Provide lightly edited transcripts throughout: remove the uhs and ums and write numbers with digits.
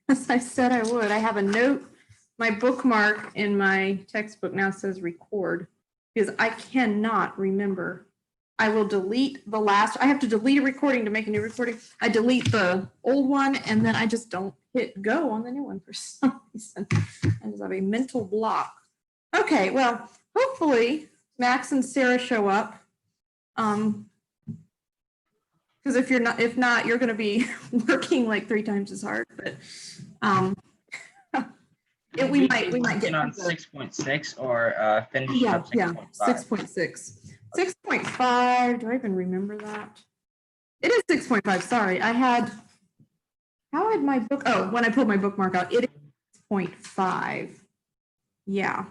as I said I would. I have a note, my bookmark in my textbook now says record because I cannot remember. I will delete the last, I have to delete a recording to make a new recording. I delete the old one and then I just don't hit go on the new one for some reason. I just have a mental block. Okay, well, hopefully Max and Sarah show up. Because if not, you're going to be working like 3 times as hard. But we might get on 6.6 or finish up 6.5. 6.6. 6.5. Do I even remember that? It is 6.5. Sorry, how had my book? Oh, when I pulled my bookmark out, it is 6.5. Yeah.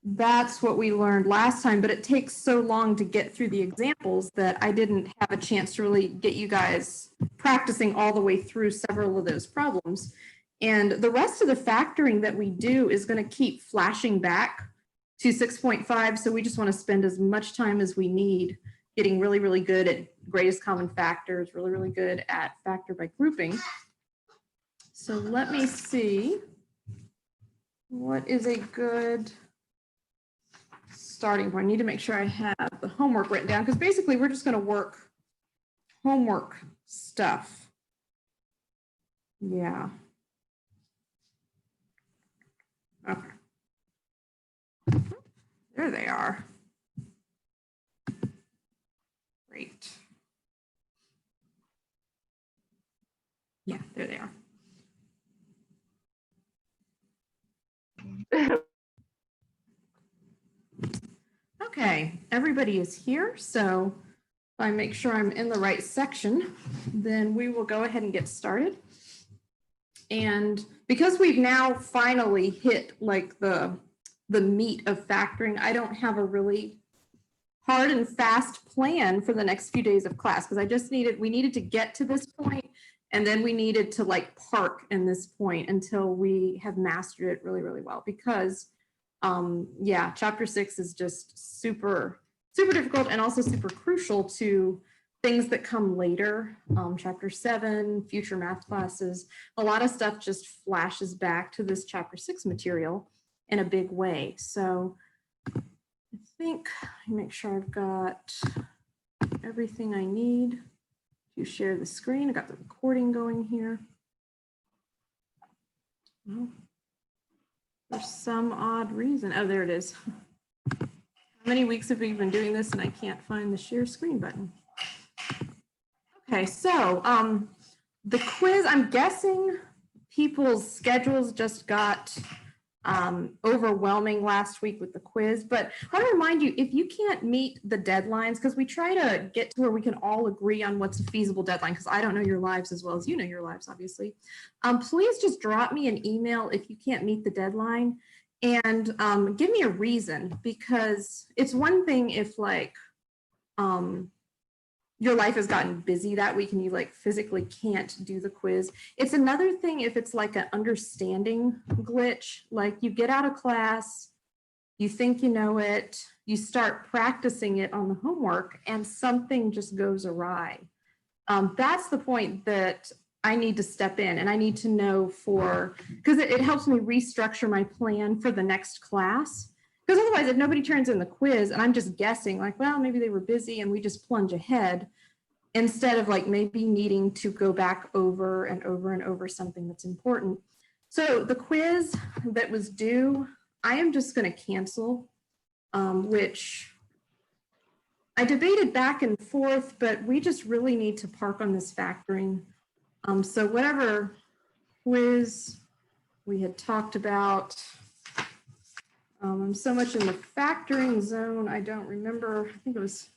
That's what we learned last time, but it takes so long to get through the examples that I didn't have a chance to really get you guys practicing all the way through several of those problems. And the rest of the factoring that we do is going to keep flashing back to 6.5. So we just want to spend as much time as we need getting really, really good at greatest common factors, really, really good at factor by grouping. So let me see. What is a good starting point? I need to make sure I have the homework written down because basically we're just going to work homework stuff. Yeah. Okay. There they are. Great. Yeah, there they are. Okay, everybody is here, so if I make sure I'm in the right section, then we will go ahead and get started. And because we've now finally hit like the meat of factoring, I don't have a really hard and fast plan for the next few days of class because we needed to get to this point and then we needed to like park in this point until we have mastered it really, really well because yeah, chapter 6 is just super, super difficult and also super crucial to things that come later. Chapter 7, future math classes, a lot of stuff just flashes back to this chapter 6 material in a big way. So I think I make sure I've got everything I need to share the screen. I got the recording going here. Well, for some odd reason, oh, there it is. How many weeks have we been doing this and I can't find the share screen button? Okay, so the quiz, I'm guessing people's schedules just got overwhelming last week with the quiz, but I want to remind you, if you can't meet the deadlines, because we try to get to where we can all agree on what's a feasible deadline, because I don't know your lives as well as you know your lives, obviously, please just drop me an email if you can't meet the deadline and give me a reason, because it's one thing if like your life has gotten busy that week and you like physically can't do the quiz. It's another thing if it's like an understanding glitch, like you get out of class, you think you know it, you start practicing it on the homework and something just goes awry. That's the point that I need to step in and I need to know because it helps me restructure my plan for the next class. Because otherwise, if nobody turns in the quiz and I'm just guessing like, well, maybe they were busy and we just plunge ahead instead of like maybe needing to go back over and over and over something that's important. So the quiz that was due, I am just going to cancel, which I debated back and forth, but we just really need to park on this factoring. So whatever quiz we had talked about, I'm so much in the factoring zone, I don't remember. I think it was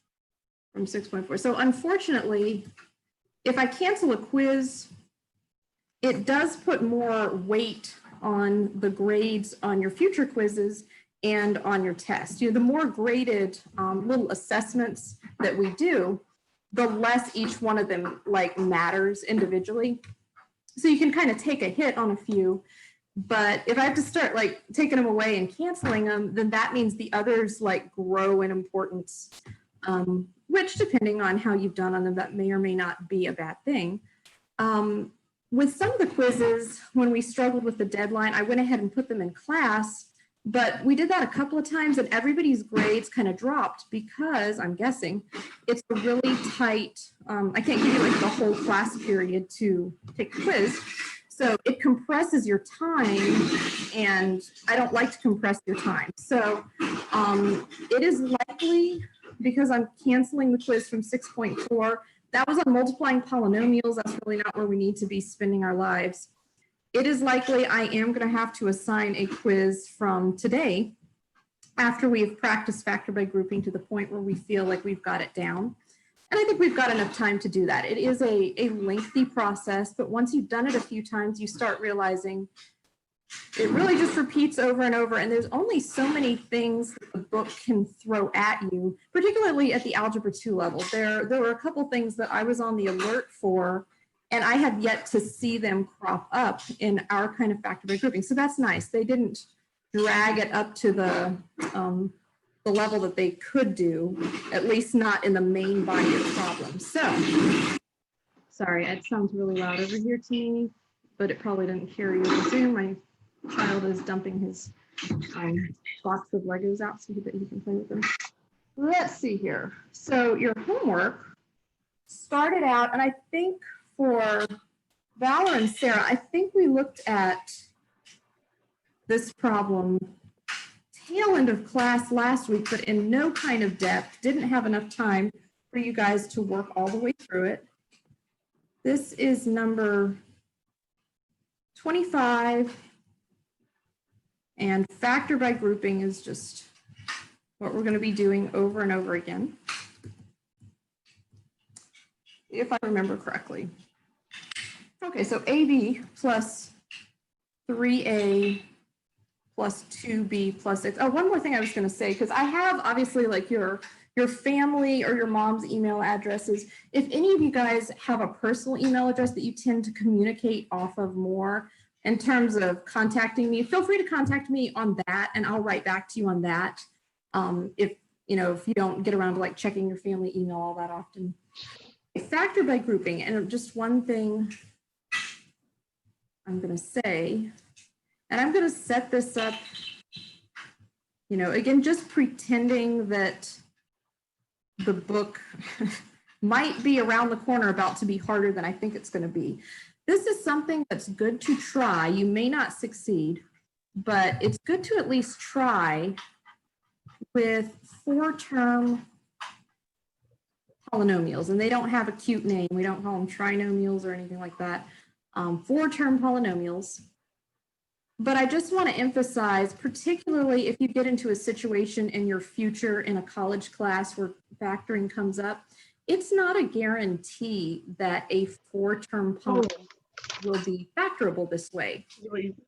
from 6.4. So unfortunately, if I cancel a quiz, it does put more weight on the grades on your future quizzes and on your test. You know, the more graded little assessments that we do, the less each one of them like matters individually. So you can kind of take a hit on a few. But if I have to start like taking them away and canceling them, then that means the others like grow in importance, which depending on how you've done on them, that may or may not be a bad thing. With some of the quizzes, when we struggled with the deadline, I went ahead and put them in class, but we did that a couple of times and everybody's grades kind of dropped because, I'm guessing, it's a really tight, I can't give you like the whole class period to take the quiz. So it compresses your time, and I don't like to compress your time. So it is likely, because I'm canceling the quiz from 6.4, that was on multiplying polynomials. That's really not where we need to be spending our lives. It is likely I am going to have to assign a quiz from today after we've practiced factor by grouping to the point where we feel like we've got it down. And I think we've got enough time to do that. It is a lengthy process, but once you've done it a few times, you start realizing it really just repeats over and over. And there's only so many things that the book can throw at you, particularly at the Algebra 2 level. There were a couple things that I was on the alert for, and I have yet to see them crop up in our kind of factor by grouping. So that's nice. They didn't drag it up to the level that they could do, at least not in the main body of problems. So, sorry, it sounds really loud over here to me, but it probably didn't hear you on Zoom. My child is dumping his box of Legos out so that he can play with them. Let's see here. So your homework started out, and I think for Valor and Sarah, I think we looked at this problem tail end of class last week, but in no kind of depth, didn't have enough time for you guys to work all the way through it. This is number 25, and factor by grouping is just what we're going to be doing over and over again, if I remember correctly. Okay, so AB plus 3A plus 2B plus 6. Oh, one more thing I was going to say, because I have obviously like your family or your mom's email addresses. If any of you guys have a personal email address that you tend to communicate off of more in terms of contacting me, feel free to contact me on that, and I'll write back to you on that. If you don't get around to like checking your family email all that often. Factor by grouping, and just one thing I'm going to say. And I'm going to set this up, again, just pretending that the book might be around the corner about to be harder than I think it's going to be. This is something that's good to try. You may not succeed, but it's good to at least try with 4-term polynomials. And they don't have a cute name. We don't call them trinomials or anything like that. 4-term polynomials. But I just want to emphasize, particularly if you get into a situation in your future in a college class where factoring comes up, it's not a guarantee that a 4-term polynomial will be factorable this way.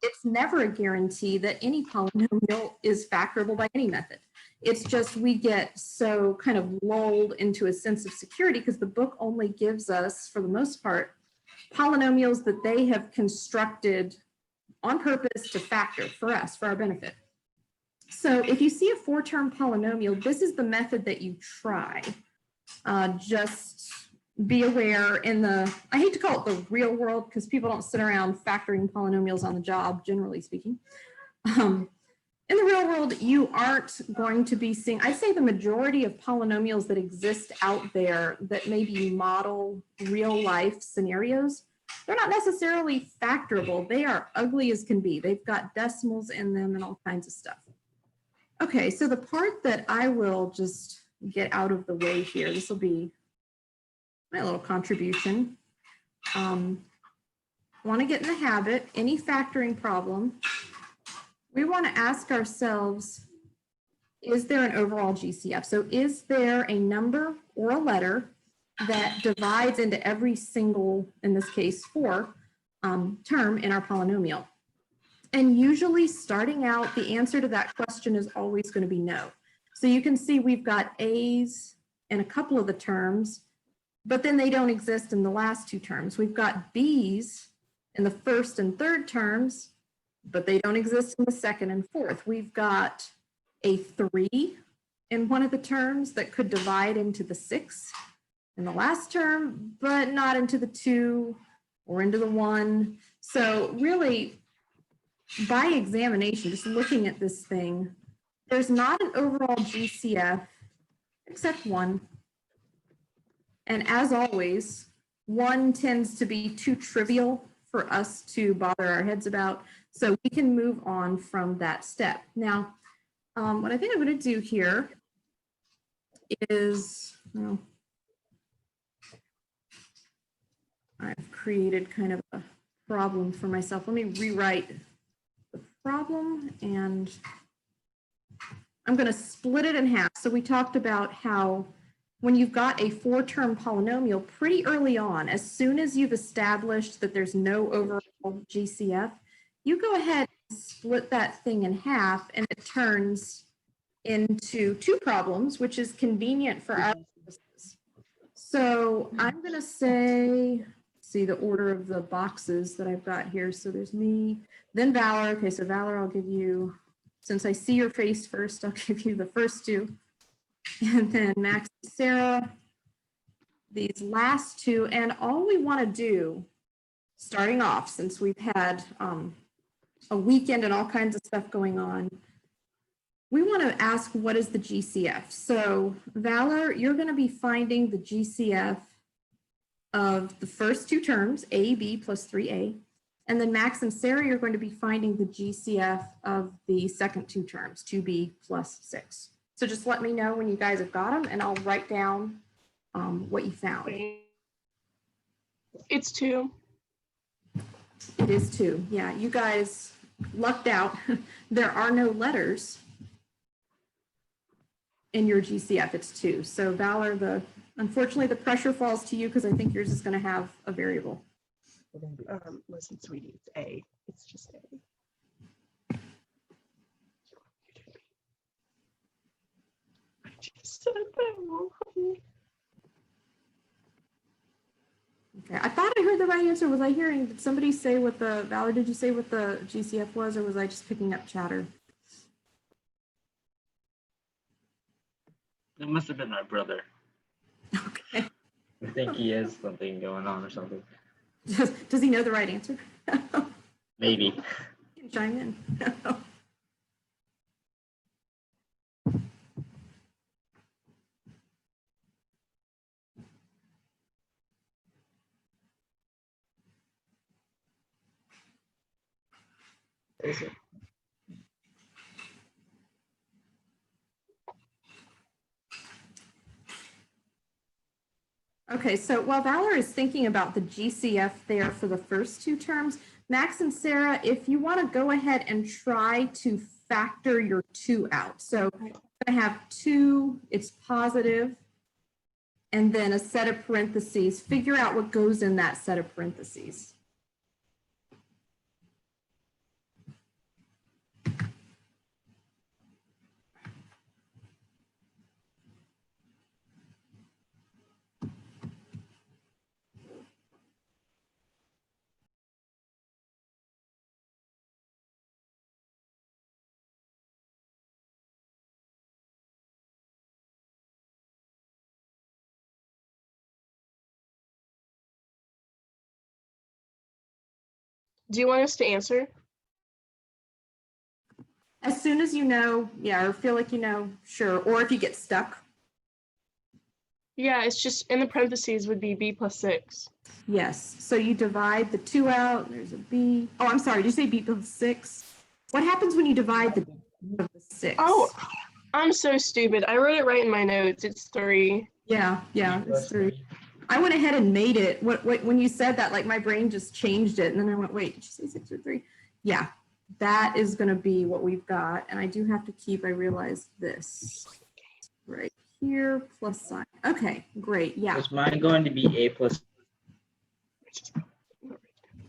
It's never a guarantee that any polynomial is factorable by any method. It's just we get so kind of lulled into a sense of security because the book only gives us, for the most part, polynomials that they have constructed on purpose to factor for us, for our benefit. So if you see a 4-term polynomial, this is the method that you try. Just be aware I hate to call it the real world because people don't sit around factoring polynomials on the job, generally speaking. In the real world, you aren't going to be seeing, I'd say the majority of polynomials that exist out there that maybe model real life scenarios, they're not necessarily factorable. They are ugly as can be. They've got decimals in them and all kinds of stuff. Okay, so the part that I will just get out of the way here, this will be my little contribution. Want to get in the habit, any factoring problem, we want to ask ourselves, is there an overall GCF? So is there a number or a letter that divides into every single, in this case, 4 term in our polynomial? And usually starting out, the answer to that question is always going to be no. So you can see we've got A's in a couple of the terms, but then they don't exist in the last 2 terms. We've got B's in the first and third terms, but they don't exist in the second and fourth. We've got a 3 in one of the terms that could divide into the 6 in the last term, but not into the 2 or into the 1. So really, by examination, just looking at this thing, there's not an overall GCF except 1. And as always, 1 tends to be too trivial for us to bother our heads about. So we can move on from that step. Now, what I think I'm going to do here is, well, I've created kind of a problem for myself. Let me rewrite the problem, and I'm going to split it in half. So we talked about how when you've got a 4-term polynomial pretty early on, as soon as you've established that there's no overall GCF, you go ahead and split that thing in half, and it turns into 2 problems, which is convenient for our purposes. So I'm going to say, see the order of the boxes that I've got here. So there's me, then Valor. Okay, so Valor, I'll give you, since I see your face first, I'll give you the first 2. And then Max and Sarah, these last 2. And all we want to do, starting off, since we've had a weekend and all kinds of stuff going on, we want to ask, what is the GCF? So Valor, you're going to be finding the GCF of the first 2 terms, A, B plus 3A. And then Max and Sarah, you're going to be finding the GCF of the second 2 terms, 2B plus 6. So just let me know when you guys have got them, and I'll write down what you found. It's 2. It is 2. Yeah, you guys lucked out. There are no letters in your GCF. It's 2. So Valor, unfortunately, the pressure falls to you because I think yours is going to have a variable. Listen, sweetie, it's A. It's just A. I just said that wrong. Okay, I thought I heard the right answer. Was I hearing, did somebody say what the, Valor, did you say what the GCF was, or was I just picking up chatter? It must have been my brother. Okay. I think he has something going on or something. Does he know the right answer? Maybe. He can chime in. Is it? Okay, so while Valor is thinking about the GCF there for the first 2 terms, Max and Sarah, if you want to go ahead and try to factor your 2 out. So I'm going to have 2, it's positive, and then a set of parentheses. Figure out what goes in that set of parentheses. Do you want us to answer? As soon as you know, yeah, or feel like you know, sure. Or if you get stuck. Yeah, it's just in the parentheses would be B plus 6. Yes, so you divide the 2 out, there's a B. Oh, I'm sorry, did you say B plus 6? What happens when you divide the 6? Oh, I'm so stupid. I wrote it right in my notes. It's 3. Yeah, it's 3. I went ahead and made it. When you said that, like my brain just changed it. And then I went, wait, did you say 6 or 3? Yeah, that is going to be what we've got. And I do have to keep, I realized this right here, plus sign. Okay, great. Yeah. Is mine going to be A plus?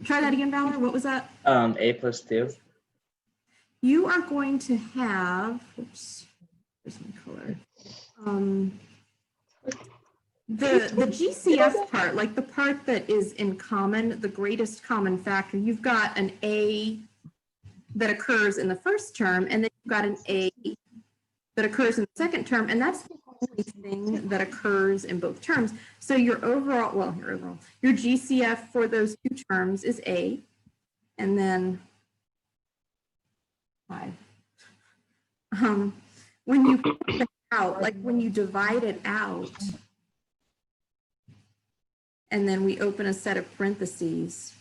Try that again, Valor. What was that? A plus 2. You are going to have, oops, there's my color. The GCF part, like the part that is in common, the greatest common factor, you've got an A that occurs in the first term, and then you've got an A that occurs in the second term, and that's only thing that occurs in both terms. So your overall, well, your GCF for those two terms is A, and then 5. When you put it out, like when you divide it out, and then we open a set of parentheses,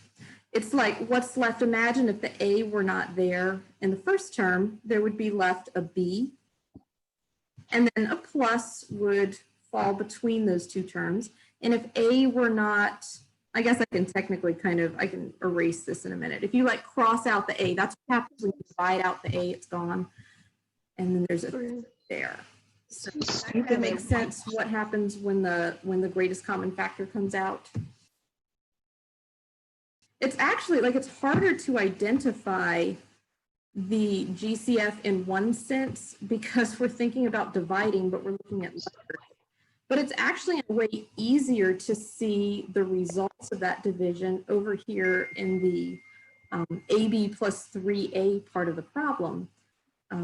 it's like what's left. Imagine if the A were not there in the first term, there would be left a B, and then a plus would fall between those two terms. And if A were not, I guess I can technically I can erase this in a minute. If you like cross out the A, that's what happens when you divide out the A, it's gone. And then there's a there. So that makes sense what happens when the greatest common factor comes out. It's actually like it's harder to identify the GCF in one sense because we're thinking about dividing, but we're looking at letters. But it's actually in a way easier to see the results of that division over here in the AB plus 3A part of the problem.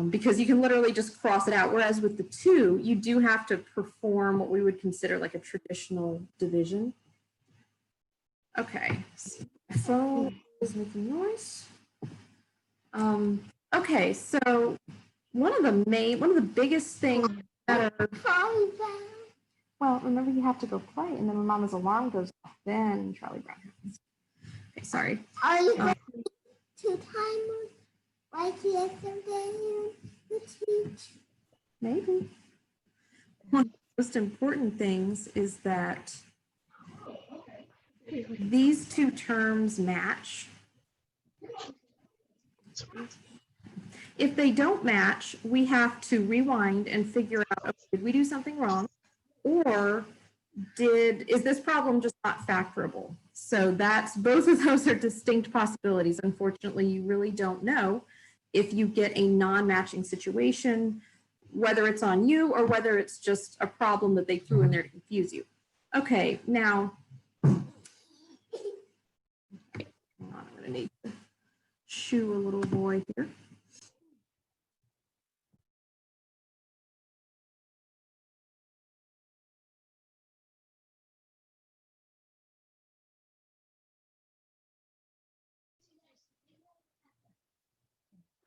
Because you can literally just cross it out. Whereas with the 2, you do have to perform what we would consider like a traditional division. Okay, so my phone is making noise. Okay, so one of the biggest things that are, well, remember you have to go play, and then when Mama's alarm goes off, then Charlie Brown happens. Okay, sorry. Are you going to time like yesterday to teach? Maybe. One of the most important things is that these two terms match. If they don't match, we have to rewind and figure out, okay, did we do something wrong? Or is this problem just not factorable? So both of those are distinct possibilities. Unfortunately, you really don't know if you get a non-matching situation, whether it's on you or whether it's just a problem that they threw in there to confuse you. Okay, now, I'm gonna need to shoo a little boy here.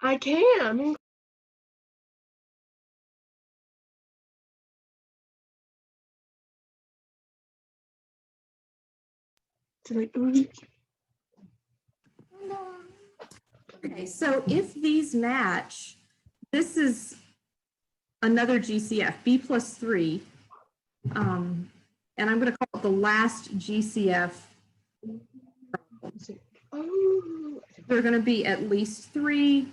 I can. Okay, so if these match, this is another GCF, B plus 3. And I'm going to call it the last GCF. There are going to be at least 3,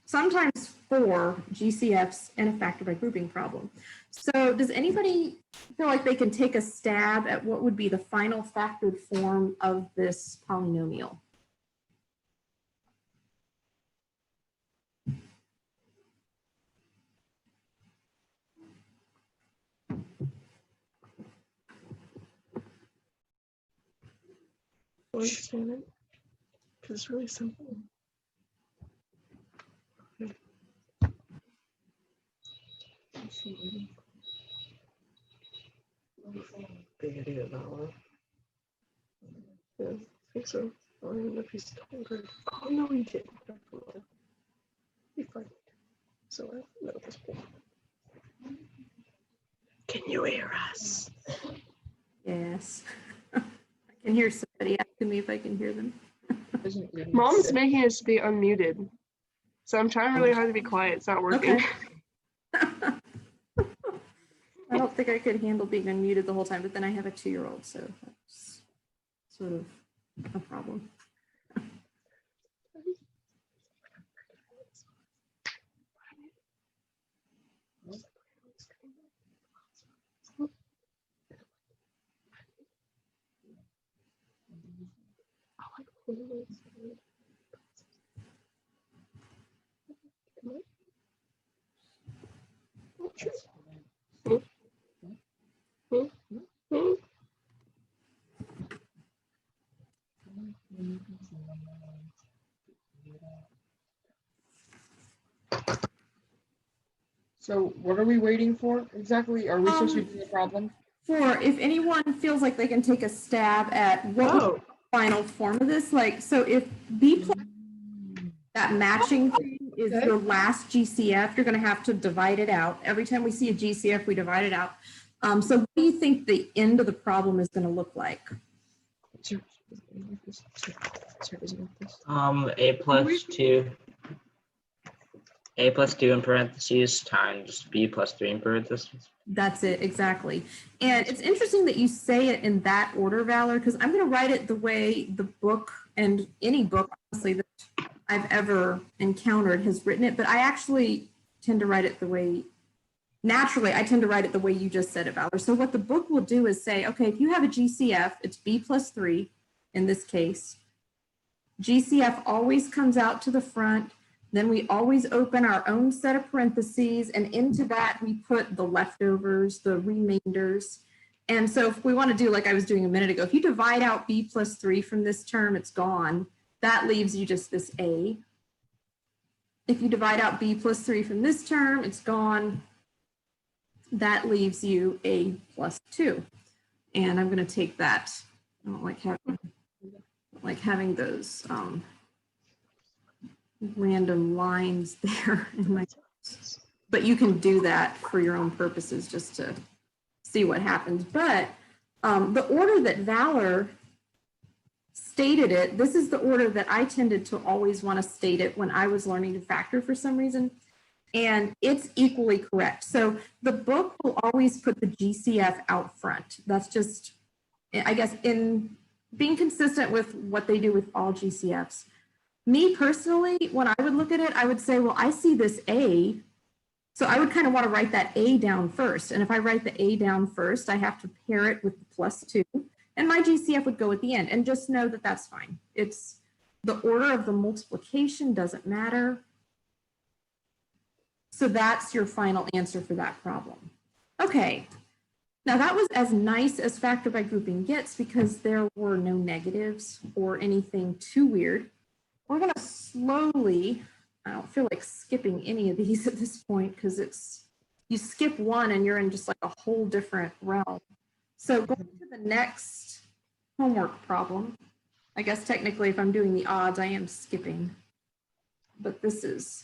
sometimes 4 GCFs and a factor by grouping problem. So does anybody feel like they can take a stab at what would be the final factored form of this polynomial? Understand it? Because it's really simple. Big idea that one. Yeah, I think so. I don't even know if he's hungry. Oh no, he didn't. He farted. So I know at this point. Can you hear us? Yes. I can hear somebody asking me if I can hear them. Mom's making us be unmuted. So I'm trying really hard to be quiet. It's not working. Okay. I don't think I could handle being unmuted the whole time, but then I have a 2-year-old, so that's sort of a problem. So what are we waiting for exactly? Are we supposed to Um, do the problem? For if anyone feels like they can take a stab at what was Oh, the final form of this, like, so if B plus that matching thing is Okay. your last GCF, you're gonna have to divide it out. Every time we see a GCF, we divide it out. So what do you think the end of the problem is gonna look like? Sir, is it like this? A plus 2. A plus 2 in parentheses times B plus 3 in parentheses. That's it, exactly. And it's interesting that you say it in that order, Valor, because I'm going to write it the way the book and any book, honestly, that I've ever encountered has written it. But I actually tend to write it the way, naturally, I tend to write it the way you just said it, Valor. So what the book will do is say, okay, if you have a GCF, it's B plus 3 in this case. GCF always comes out to the front. Then we always open our own set of parentheses, and into that we put the leftovers, the remainders. And so if we want to do like I was doing a minute ago, if you divide out B plus 3 from this term, it's gone. That leaves you just this A. If you divide out B plus 3 from this term, it's gone. That leaves you A plus 2. And I'm going to take that. I don't like having those random lines there in my, but you can do that for your own purposes just to see what happens. But the order that Valor stated it, this is the order that I tended to always want to state it when I was learning to factor for some reason, and it's equally correct. So the book will always put the GCF out front. That's just, I guess, in being consistent with what they do with all GCFs. Me personally, when I would look at it, I would say, well, I see this A. So I would kind of want to write that A down first. And if I write the A down first, I have to pair it with the plus 2. And my GCF would go at the end. And just know that that's fine. It's the order of the multiplication doesn't matter. So that's your final answer for that problem. Okay. Now that was as nice as factor by grouping gets because there were no negatives or anything too weird. We're going to slowly, I don't feel like skipping any of these at this point because it's, you skip one and you're in just like a whole different realm. So going to the next homework problem, I guess technically if I'm doing the odds, I am skipping, but this is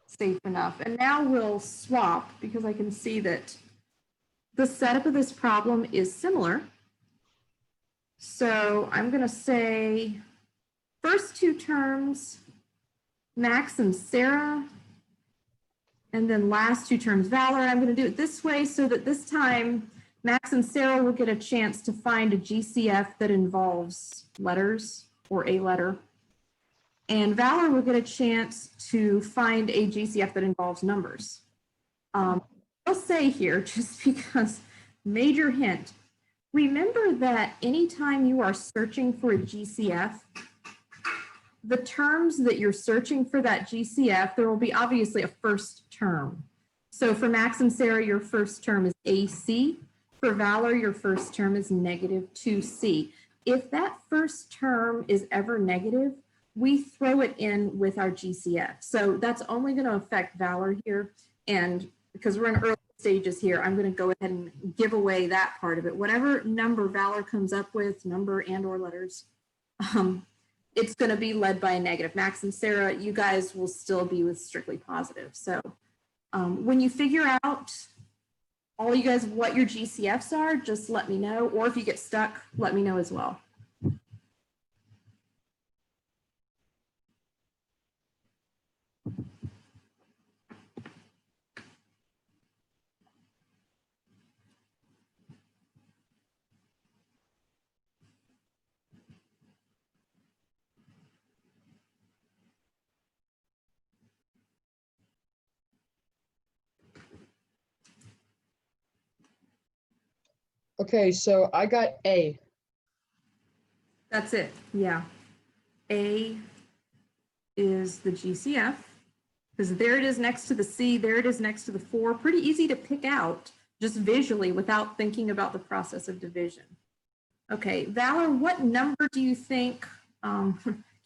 safe enough. And now we'll swap because I can see that the setup of this problem is similar. So I'm going to say, first two terms, Max and Sarah, and then last two terms, Valor. I'm going to do it this way so that this time Max and Sarah will get a chance to find a GCF that involves letters or a letter. And Valor will get a chance to find a GCF that involves numbers. I'll say here, just because, major hint, remember that anytime you are searching for a GCF, the terms that you're searching for that GCF, there will be obviously a first term. So for Max and Sarah, your first term is AC. For Valor, your first term is negative 2C. If that first term is ever negative, we throw it in with our GCF. So that's only going to affect Valor here. And because we're in early stages here, I'm going to go ahead and give away that part of it. Whatever number Valor comes up with, number and or letters, it's going to be led by a negative. Max and Sarah, you guys will still be with strictly positive. So when you figure out all you guys what your GCFs are, just let me know. Or if you get stuck, let me know as well. Okay, so I got A. That's it. Yeah. A is the GCF because there it is next to the C, there it is next to the 4. Pretty easy to pick out just visually without thinking about the process of division. Okay, Valor, what number do you think,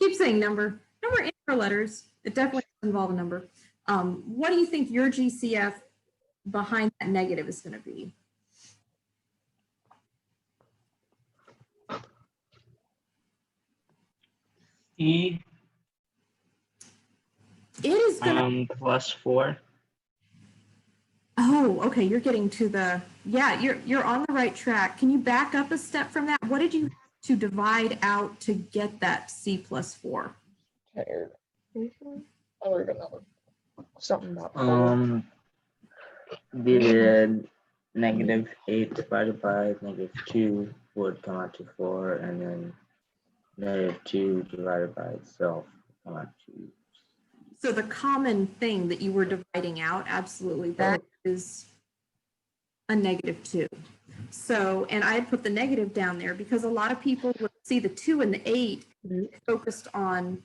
keep saying number and or letters, it definitely does involve a number. What do you think your GCF behind that negative is going to be? C It is going to, +4. oh, okay, you're getting to the, yeah, you're on the right track. Can you back up a step from that? What did you have to divide out to get that C +4? Tired. Oh, we're gonna something about We did -8 divided by -2 would come out to 4, and then -2 divided by itself would come out to. So the common thing that you were dividing out, absolutely, that is a -2. So, and I had put the negative down there because a lot of people would see the 2 and the 8 focused on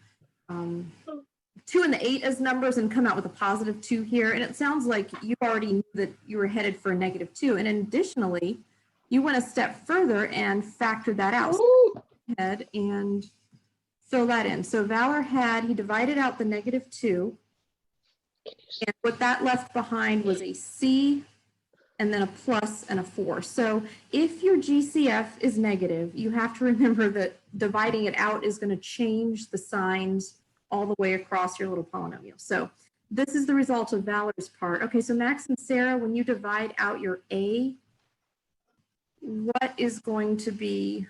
2 and the 8 as numbers and come out with a +2 here. And it sounds like you already knew that you were headed for a -2. And additionally, you went a step further and factored that out. So go ahead and fill that in. So Valor he divided out the -2. And what that left behind was a C and then a plus and a 4. So if your GCF is negative, you have to remember that dividing it out is going to change the signs all the way across your little polynomial. So this is the result of Valor's part. Okay, so Max and Sarah, when you divide out your A, what is going to be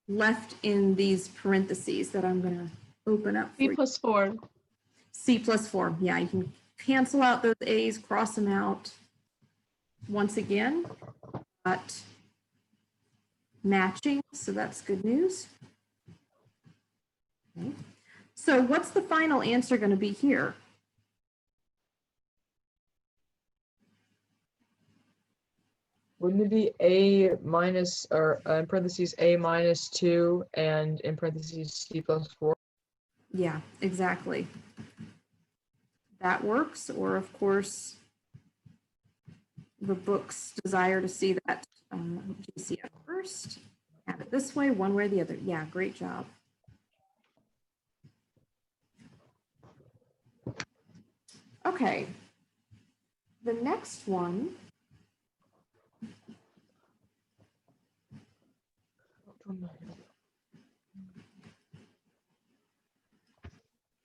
left in these parentheses that I'm going to open up for C you? +4. C +4. Yeah, you can cancel out those A's, cross them out. Once again, got matching, so that's good news. Okay. So what's the final answer going to be here? Wouldn't it be A minus, or in parentheses, A -2 and in parentheses, C +4? Yeah, exactly. That works, or of course, the book's desire to see that GCF first. Have it this way, one way or the other. Yeah, great job. Okay. The next one.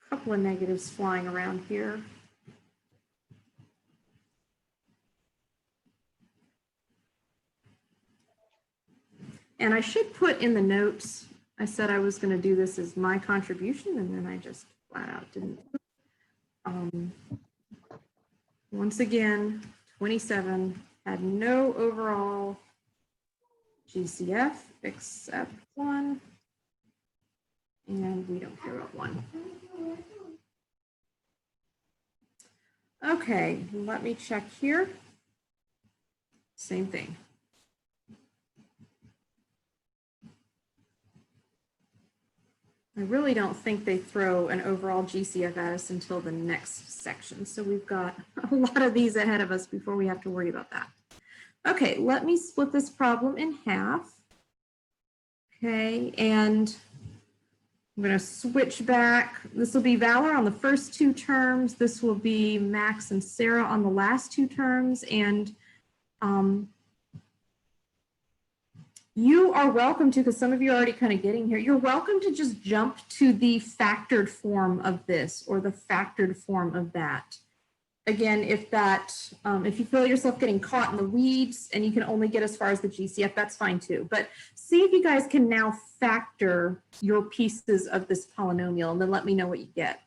Couple of negatives flying around here. And I should put in the notes, I said I was going to do this as my contribution, and then I just flat out didn't. Once again, 27 had no overall GCF except 1. And we don't care about 1. Okay, let me check here. Same thing. I really don't think they throw an overall GCF at us until the next section. So we've got a lot of these ahead of us before we have to worry about that. Okay, let me split this problem in half. Okay, and I'm going to switch back. This will be Valor on the first 2 terms. This will be Max and Sarah on the last 2 terms. And you are welcome to, because some of you are already kind of getting here, you're welcome to just jump to the factored form of this or the factored form of that. Again, if you feel yourself getting caught in the weeds and you can only get as far as the GCF, that's fine too. But see if you guys can now factor your pieces of this polynomial and then let me know what you get.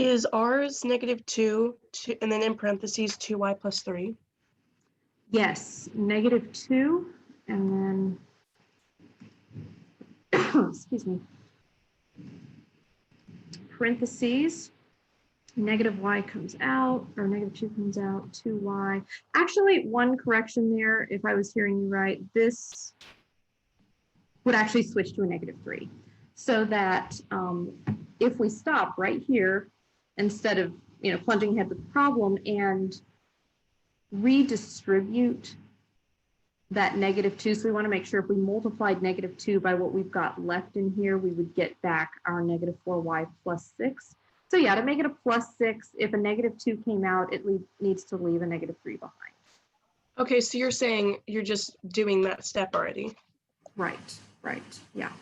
Is ours -2, and then in parentheses 2y plus 3? Yes, -2, and then, excuse me, parentheses, -y comes out, or -2 comes out, 2y. Actually, one correction there, if I was hearing you right, this would actually switch to a -3. So that if we stop right here, instead of plunging ahead with the problem and redistribute that -2, so we want to make sure if we multiplied -2 by what we've got left in here, we would get back our -4y plus 6. So yeah, to make it a +6, if a -2 came out, it needs to leave a -3 behind. Okay, so you're saying you're just doing that step already. Right, yeah.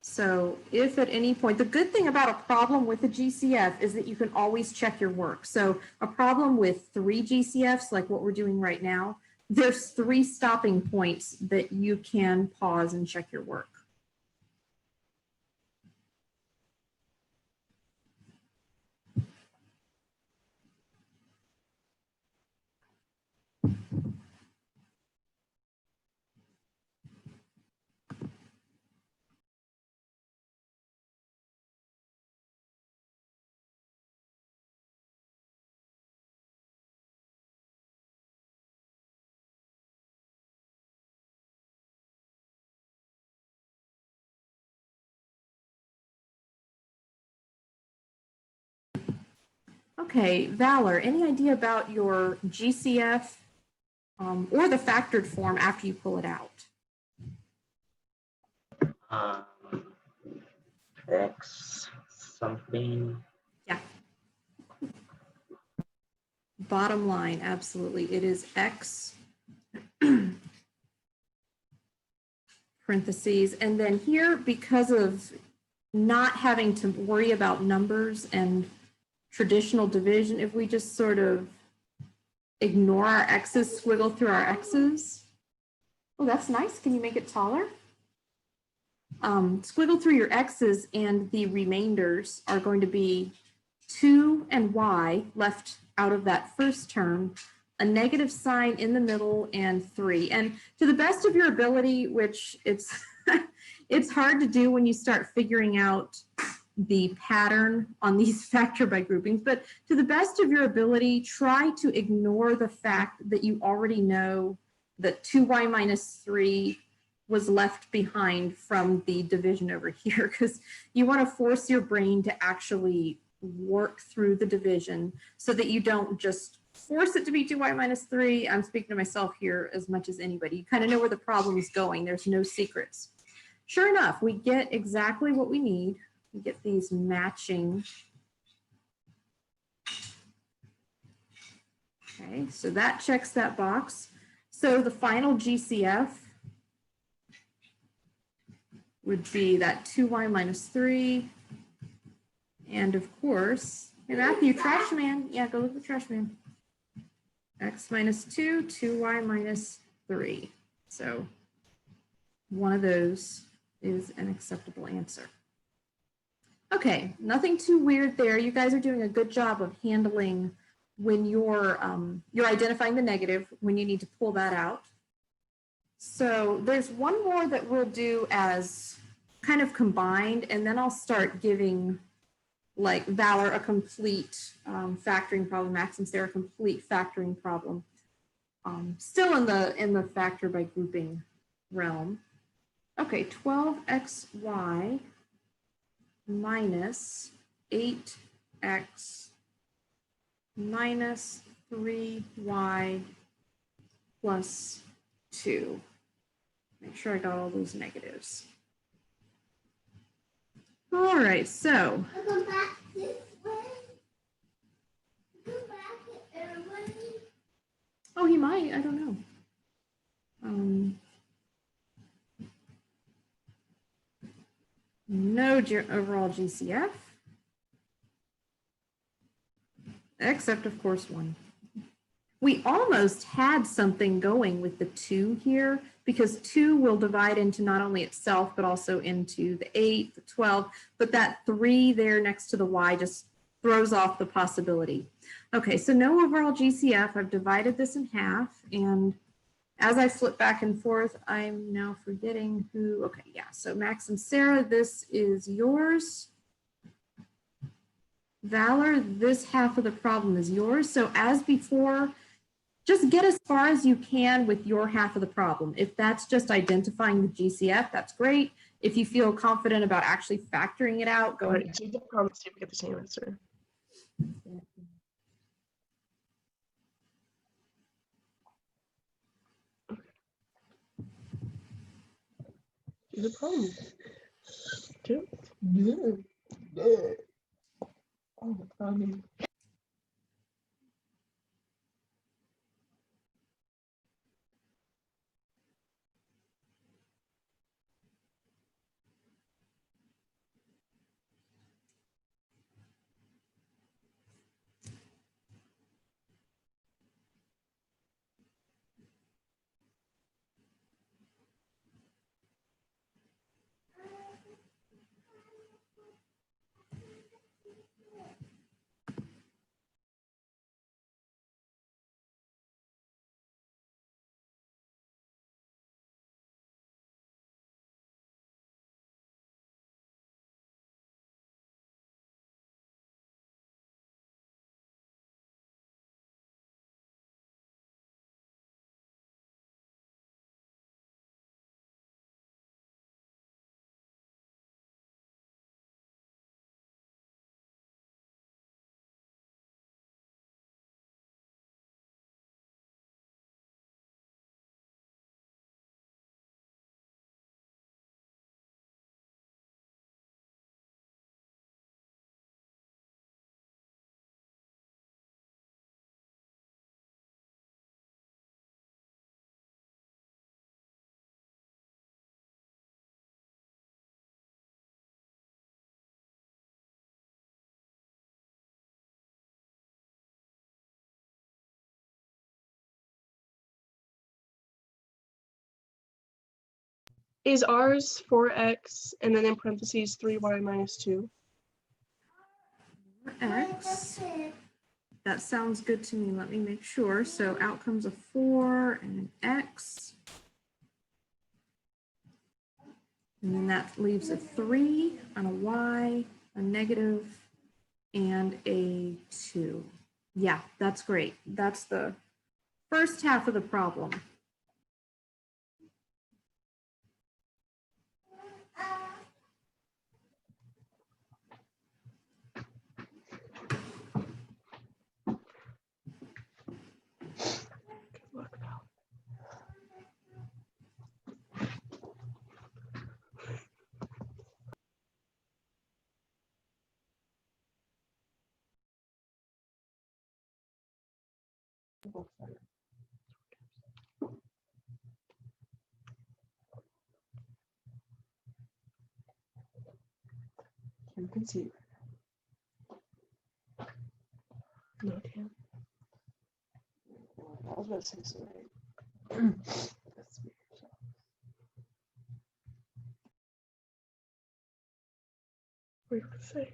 So if at any point, the good thing about a problem with a GCF is that you can always check your work. So a problem with 3 GCFs, like what we're doing right now, there's 3 stopping points that you can pause and check your work. Okay, Valor, any idea about your GCF or the factored form after you pull it out? X something. Yeah. Bottom line, absolutely. It is X parentheses. And then here, because of not having to worry about numbers and traditional division, if we just sort of ignore our X's, squiggle through our X's. Oh, that's nice. Can you make it taller? Squiggle through your X's, and the remainders are going to be 2 and y left out of that first term, a negative sign in the middle, and 3. And to the best of your ability, which it's it's hard to do when you start figuring out the pattern on these factor by groupings, but to the best of your ability, try to ignore the fact that you already know that 2y minus 3 was left behind from the division over here, because you want to force your brain to actually work through the division so that you don't just force it to be 2y minus 3. I'm speaking to myself here as much as anybody. You kind of know where the problem is going. There's no secrets. Sure enough, we get exactly what we need. We get these matching. Okay, so that checks that box. So the final GCF would be that 2y minus 3. And of course, hey Matthew, trash man. Yeah, go look at the trash man. X minus 2, 2y minus 3. So one of those is an acceptable answer. Okay, nothing too weird there. You guys are doing a good job of handling when you're identifying the negative, when you need to pull that out. So there's one more that we'll do as kind of combined, and then I'll start giving like Valor a complete factoring problem, Max and Sarah a complete factoring problem. Still in the factor by grouping realm. Okay, 12xy minus 8x minus 3y plus 2. Make sure I got all those negatives. All right, so. I'll come back this way. Come back the way. Oh, he might, I don't know. No overall GCF, except of course 1. we almost had something going with the 2 here, because 2 will divide into not only itself, but also into the 8, the 12, but that 3 there next to the y just throws off the possibility. Okay, so no overall GCF. I've divided this in half, and as I flip back and forth, I'm now forgetting who, okay, yeah, so Max and Sarah, this is yours. Valor, this half of the problem is yours. So as before, just get as far as you can with your half of the problem. If that's just identifying the GCF, that's great. If you feel confident about actually factoring it out, go All ahead. right, do the problem, see if we get the same answer. Do the problem. Do it. Oh, funny. Is ours 4x and then in parentheses 3y minus 2? X. That sounds good to me. Let me make sure. So out comes a 4 and an X. And then that leaves a 3 and a Y, a negative, and a 2. Yeah, that's great. That's the first half of the problem. Good luck, Val. You can see. No, damn. I was about to say something. That's weird. What were you going to say?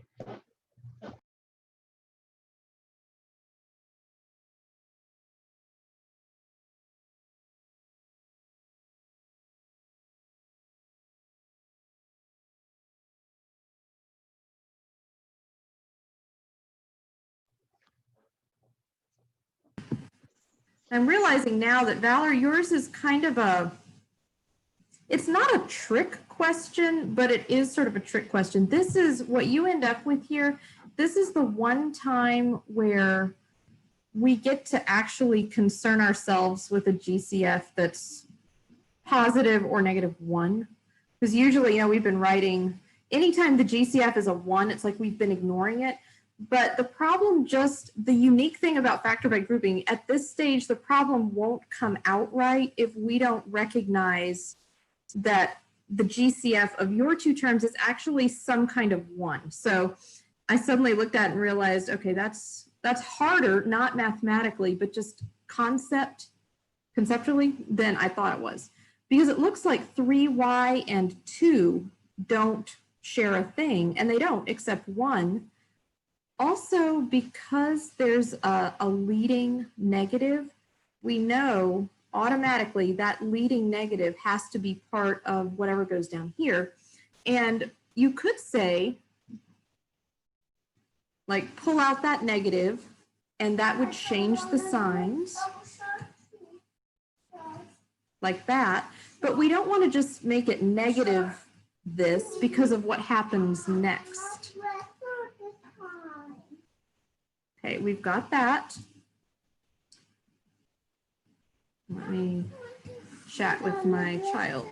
I'm realizing now that Valor, yours is kind of it's not a trick question, but it is sort of a trick question. This is what you end up with here. This is the one time where we get to actually concern ourselves with a GCF that's positive or -1. Because usually, we've been writing, anytime the GCF is a 1, it's like we've been ignoring it. But the problem, the unique thing about factor by grouping, at this stage, the problem won't come out right if we don't recognize that the GCF of your 2 terms is actually some kind of 1. So I suddenly looked at it and realized, okay, that's harder, not mathematically, but just conceptually than I thought it was, because it looks like 3y and 2 don't share a thing, and they don't except 1. Also, because there's a leading negative, we know automatically that leading negative has to be part of whatever goes down here. And you could say, like, pull out that negative, and that would change the signs like that. But we don't want to just make it negative this because of what happens next. Okay, we've got that. Let me chat with my child.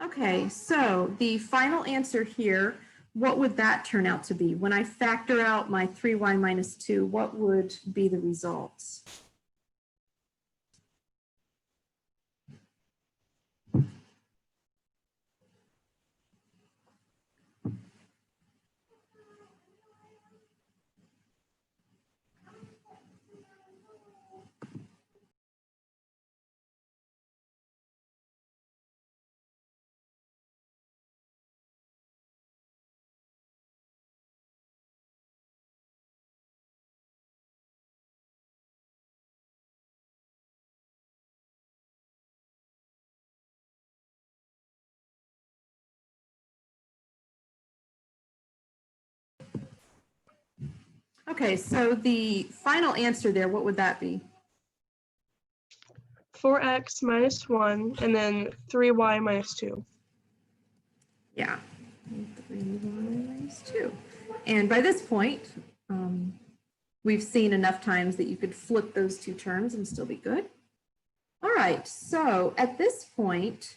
Okay, so the final answer here, what would that turn out to be? When I factor out my 3y minus 2, what would be the results? Okay, so the final answer there, what would that be? 4x minus 1, and then 3y minus 2. Yeah, 3y minus 2. And by this point, we've seen enough times that you could flip those two terms and still be good. All right, so at this point,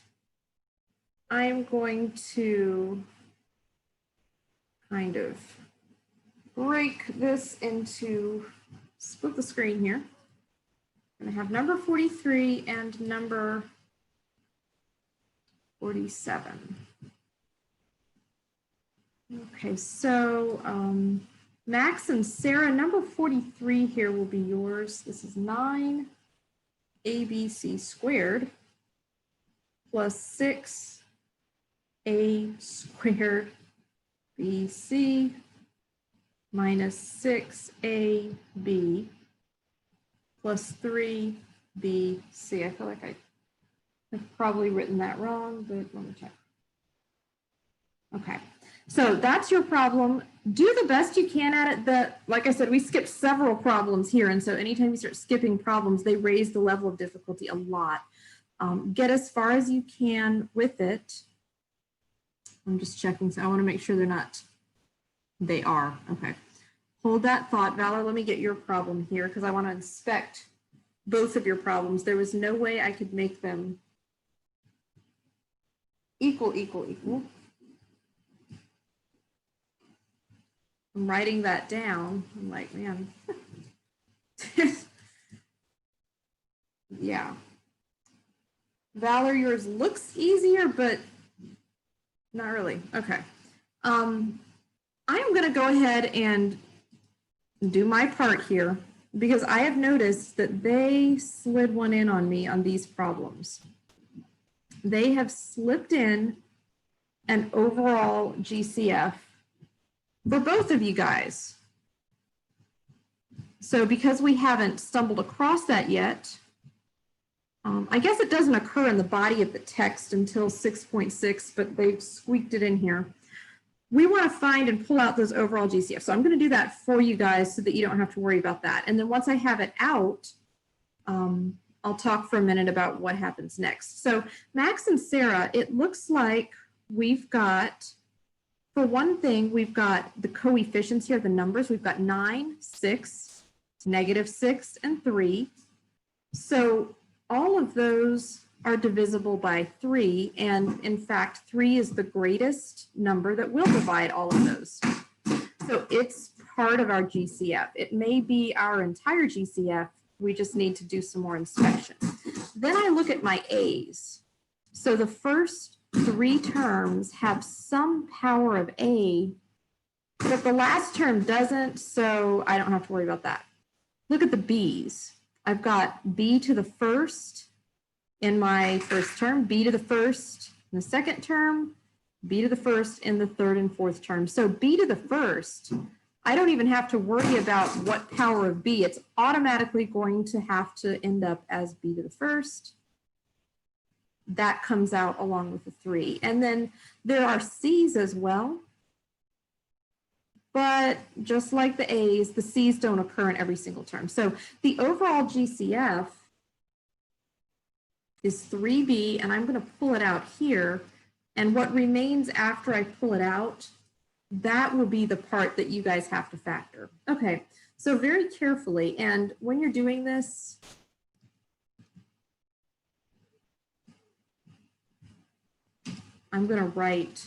I'm going to kind of break this into, split the screen here. I'm going to have number 43 and number 47. Okay, so Max and Sarah, number 43 here will be yours. This is 9 ABC squared plus 6A squared BC minus 6AB plus 3BC. I feel like I've probably written that wrong, but let me check. Okay, so that's your problem. Do the best you can at it. Like I said, we skipped several problems here, and so anytime you start skipping problems, they raise the level of difficulty a lot. Get as far as you can with it. I'm just checking, so I want to make sure they're not. They are, okay. Hold that thought, Valor. Let me get your problem here because I want to inspect both of your problems. There was no way I could make them equal. I'm writing that down. I'm like, man. Yeah. Valor, yours looks easier, but not really. Okay. I'm going to go ahead and do my part here because I have noticed that they slid one in on me on these problems. They have slipped in an overall GCF for both of you guys. So because we haven't stumbled across that yet, I guess it doesn't occur in the body of the text until 6.6, but they've squeaked it in here. We want to find and pull out those overall GCF. So I'm going to do that for you guys so that you don't have to worry about that. And then once I have it out, I'll talk for a minute about what happens next. So Max and Sarah, it looks like we've got, for one thing, we've got the coefficients here, the numbers. We've got 9, 6, -6, and 3. So all of those are divisible by 3. And in fact, 3 is the greatest number that will divide all of those. So it's part of our GCF. It may be our entire GCF. We just need to do some more inspection. Then I look at my A's. So the first 3 terms have some power of A, but the last term doesn't, so I don't have to worry about that. Look at the B's. I've got B to the first in my first term, B to the first in the second term, B to the first in the third and fourth term. So B to the first, I don't even have to worry about what power of B. It's automatically going to have to end up as B to the first. That comes out along with the 3. And then there are C's as well. But just like the A's, the C's don't occur in every single term. So the overall GCF is 3B, and I'm going to pull it out here. And what remains after I pull it out, that will be the part that you guys have to factor. Okay, so very carefully, and when you're doing this, I'm going to write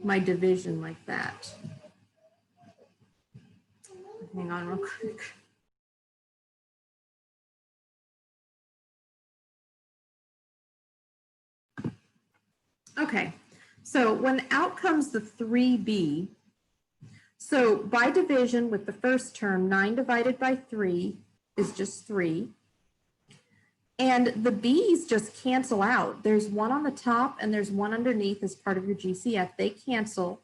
my division like that. Hang on real quick. Okay, so when out comes the 3B, so by division with the first term, 9 divided by 3 is just 3. And the B's just cancel out. There's one on the top and there's one underneath as part of your GCF. They cancel.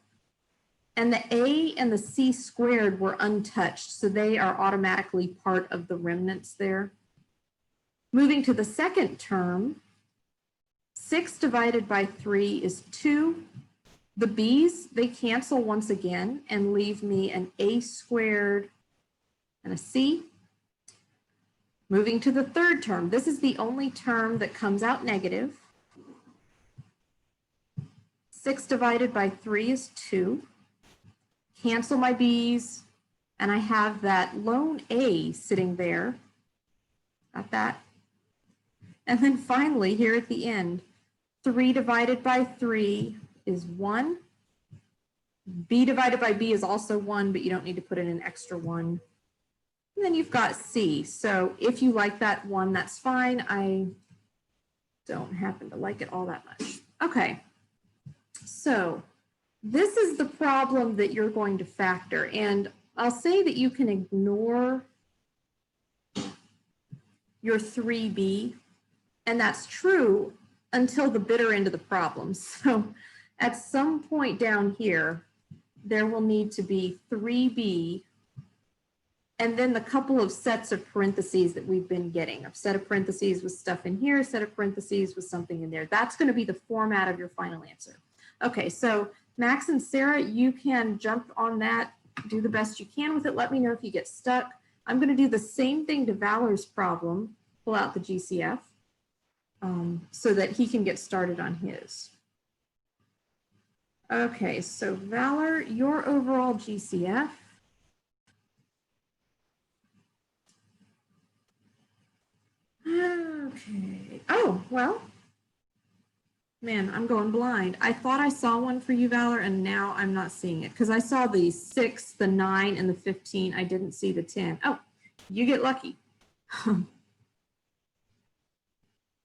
And the A and the C squared were untouched, so they are automatically part of the remnants there. Moving to the second term, 6 divided by 3 is 2. The B's, they cancel once again and leave me an A squared and a C. Moving to the third term, this is the only term that comes out negative. 6 divided by 3 is 2. Cancel my B's, and I have that lone A sitting there. Got that? And then finally, here at the end, 3 divided by 3 is 1. B divided by B is also 1, but you don't need to put in an extra 1. And then you've got C. So if you like that 1, that's fine. I don't happen to like it all that much. Okay, so this is the problem that you're going to factor. And I'll say that you can ignore your 3B, and that's true until the bitter end of the problem. So at some point down here, there will need to be 3B and then the couple of sets of parentheses that we've been getting. A set of parentheses with stuff in here, a set of parentheses with something in there. That's going to be the format of your final answer. Okay, so Max and Sarah, you can jump on that, do the best you can with it. Let me know if you get stuck. I'm going to do the same thing to Valor's problem, pull out the GCF, so that he can get started on his. Okay, so Valor, your overall GCF. Okay. Oh, well, man, I'm going blind. I thought I saw one for you, Valor, and now I'm not seeing it because I saw the 6, the 9, and the 15. I didn't see the 10. Oh, you get lucky.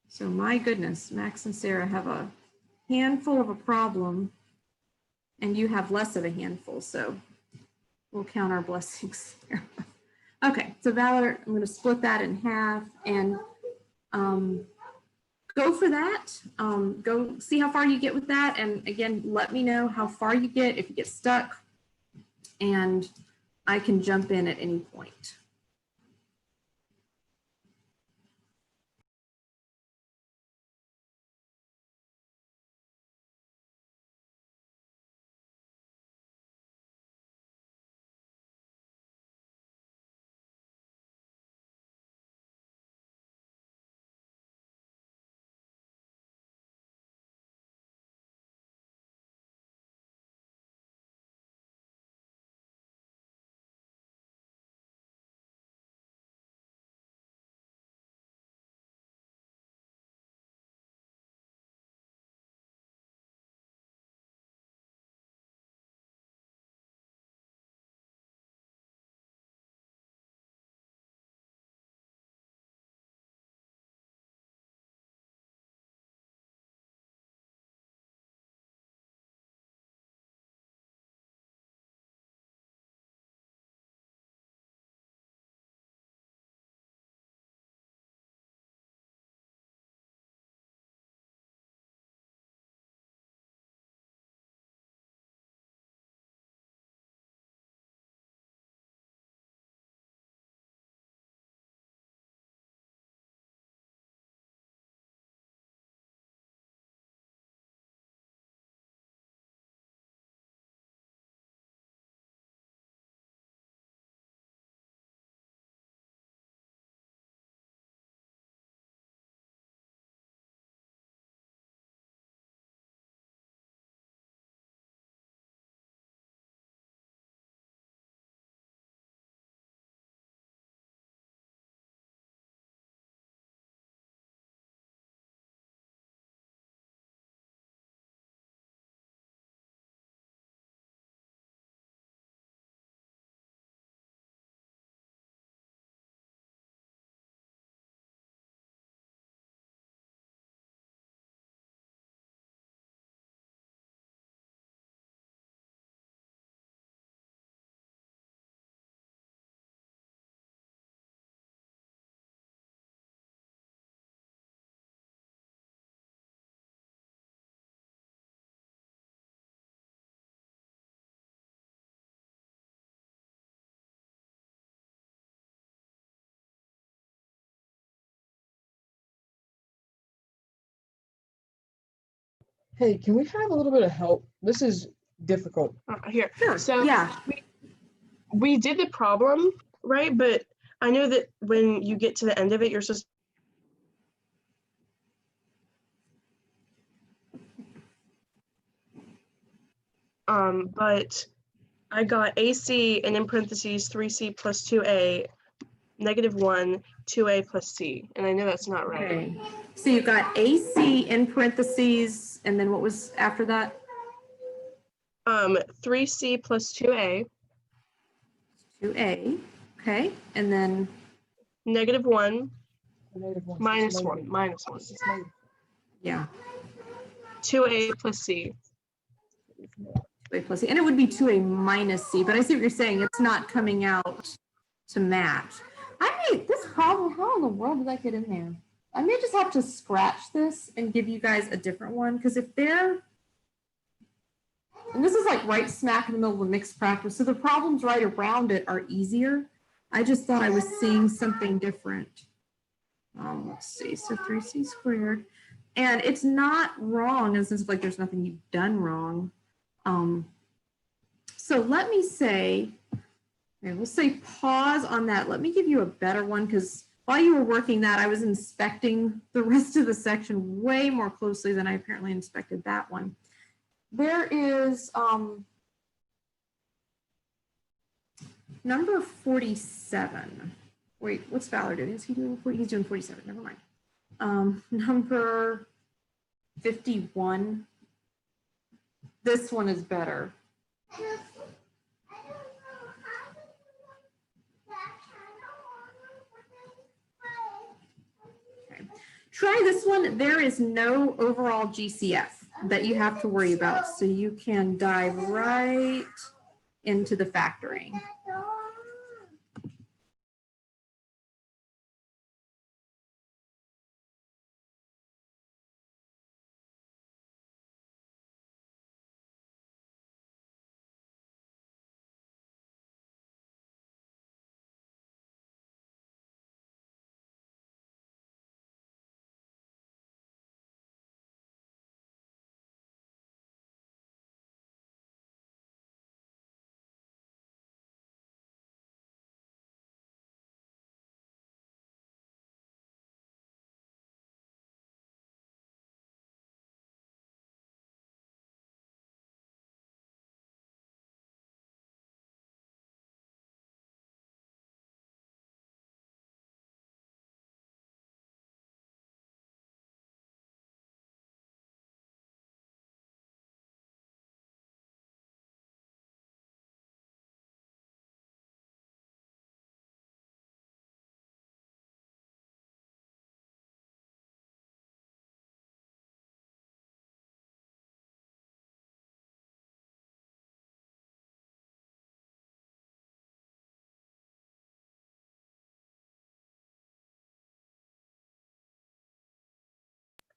So my goodness, Max and Sarah have a handful of a problem, and you have less of a handful. So we'll count our blessings there. Okay, so Valor, I'm going to split that in half and go for that. Go see how far you get with that. And again, let me know how far you get, if you get stuck, and I can jump in at any point. Hey, can we have a little bit of help? This is difficult. Here. Sure, So yeah. we did the problem, right? But I know that when you get to the end of it, you're supposed but I got AC and in parentheses 3C plus 2A, -1, 2A plus C. And I know that's not right. Okay. So you've got AC in parentheses, and then what was after that? 3C plus 2A, 2A, okay, and then, -1, -1. -1. yeah, 2A plus C. 2A plus C, and it would be 2A minus C, but I see what you're saying, it's not coming out to match. This problem, how in the world did that get in there? I may just have to scratch this and give you guys a different one, because if they're, and this is like right smack in the middle of a mixed practice, so the problems right around it are easier. I just thought I was seeing something different. Let's see, so 3C squared. And it's not wrong in the sense of like there's nothing you've done wrong. So let me say, okay, we'll say pause on that. Let me give you a better one because while you were working that, I was inspecting the rest of the section way more closely than I apparently inspected that one. There is number 47. Wait, what's Valor doing? Is he doing 40? He's doing 47. Never mind. Number 51. This one is better. Okay. Try this one. There is no overall GCF that you have to worry about. So you can dive right into the factoring.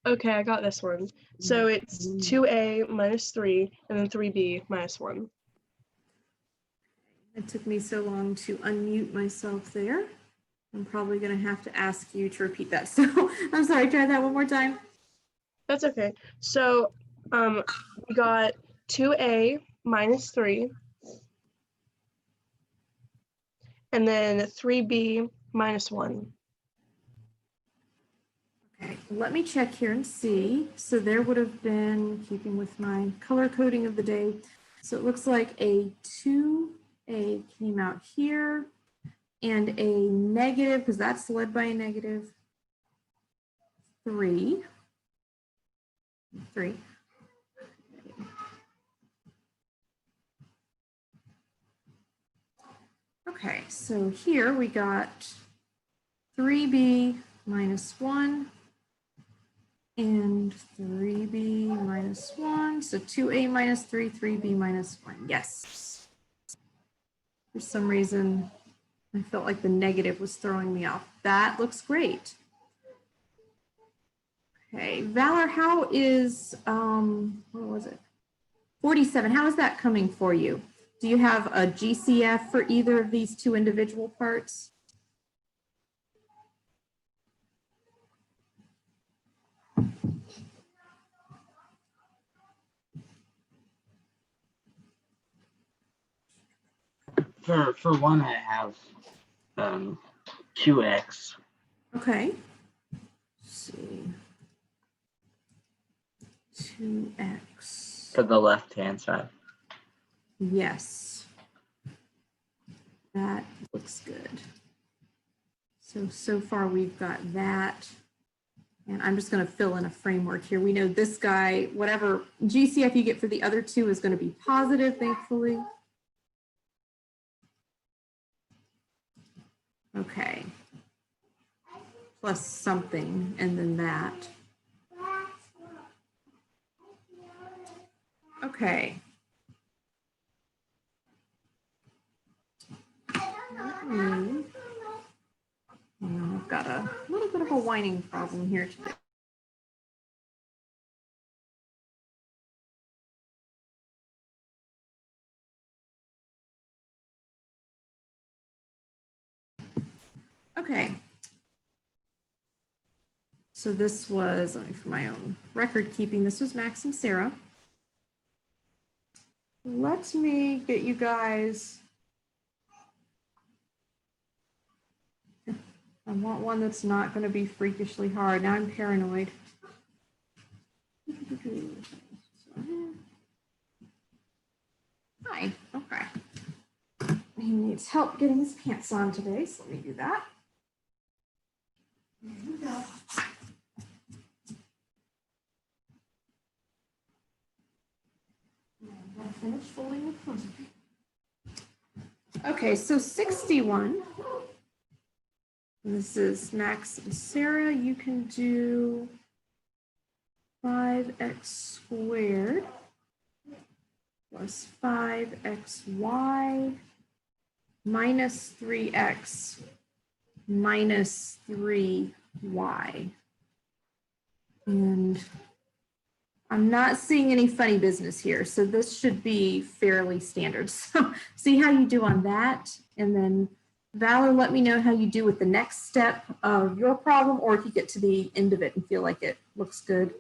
Okay, I got this one. So it's 2A minus 3 and then 3B minus 1. It took me so long to unmute myself there. I'm probably going to have to ask you to repeat that. So I'm sorry, try that one more time. That's okay. So we got 2A minus 3 and then 3B minus 1. Okay, let me check here and see. So there would have been, keeping with my color coding of the day, so it looks like a 2A came out here and a negative, because that's led by a negative 3. Okay, so here we got 3B minus 1 and 3B minus 1. So 2A minus 3, 3B minus 1. Yes. For some reason, I felt like the negative was throwing me off. That looks great. Okay, Valor, how is, what was it? 47, how is that coming for you? Do you have a GCF for either of these two individual parts? For one, I have 2x. Okay. Let's see. 2x. For the left-hand side. Yes. That looks good. So far we've got that. And I'm just going to fill in a framework here. We know this guy, whatever GCF you get for the other two is going to be positive, thankfully. Okay. Plus something, and then that. Okay. I've got a little bit of a whining problem here today. Okay. So this was, for my own record keeping, this was Max and Sarah. Let me get you guys. I want one that's not going to be freakishly hard. Now I'm paranoid. Hi. Okay. He needs help getting his pants on today, so let me do that. There we go. I'm finished folding the clothes. Okay, so 61. This is Max and Sarah. You can do 5x squared plus 5xy minus 3x minus 3y. And I'm not seeing any funny business here, so this should be fairly standard. So see how you do on that, and then Valor, let me know how you do with the next step of your problem, or if you get to the end of it and feel like it looks good.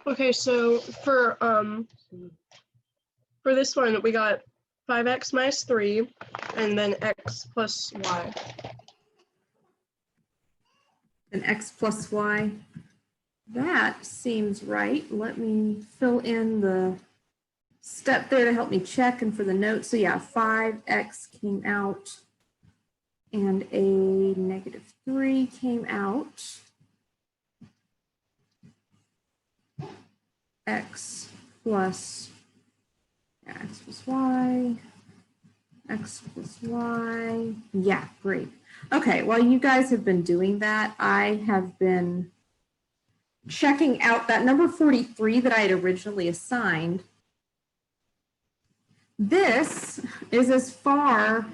Okay, so for this one we got 5x minus 3, and then x plus y. And x plus y. That seems right. Let me fill in the step there to help me check and for the notes. So yeah, 5x came out and a -3 came out. X plus y, x plus y. Yeah, great. Okay, while you guys have been doing that, I have been checking out that number 43 that I had originally assigned. This is as far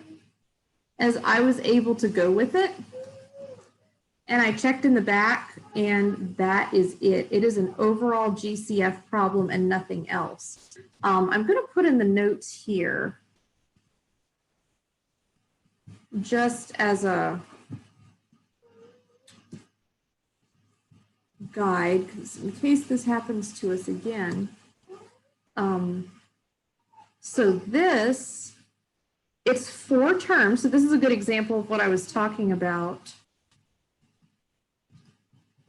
as I was able to go with it. And I checked in the back, and that is it. It is an overall GCF problem and nothing else. I'm going to put in the notes here just as a guide, because in case this happens to us again. So this, it's 4 terms. So this is a good example of what I was talking about.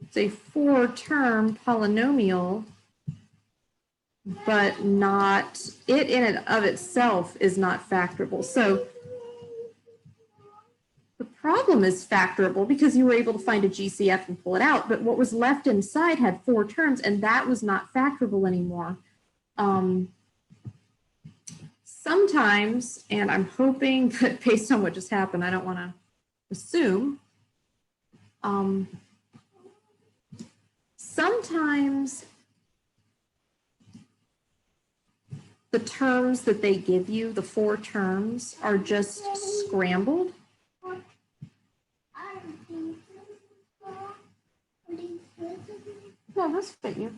It's a 4-term polynomial, but not, it in and of itself is not factorable. So the problem is factorable because you were able to find a GCF and pull it out, but what was left inside had 4 terms and that was not factorable anymore. Sometimes, and I'm hoping that based on what just happened, I don't want to assume, sometimes the terms that they give you, the 4 terms, are just scrambled. No, those fit you.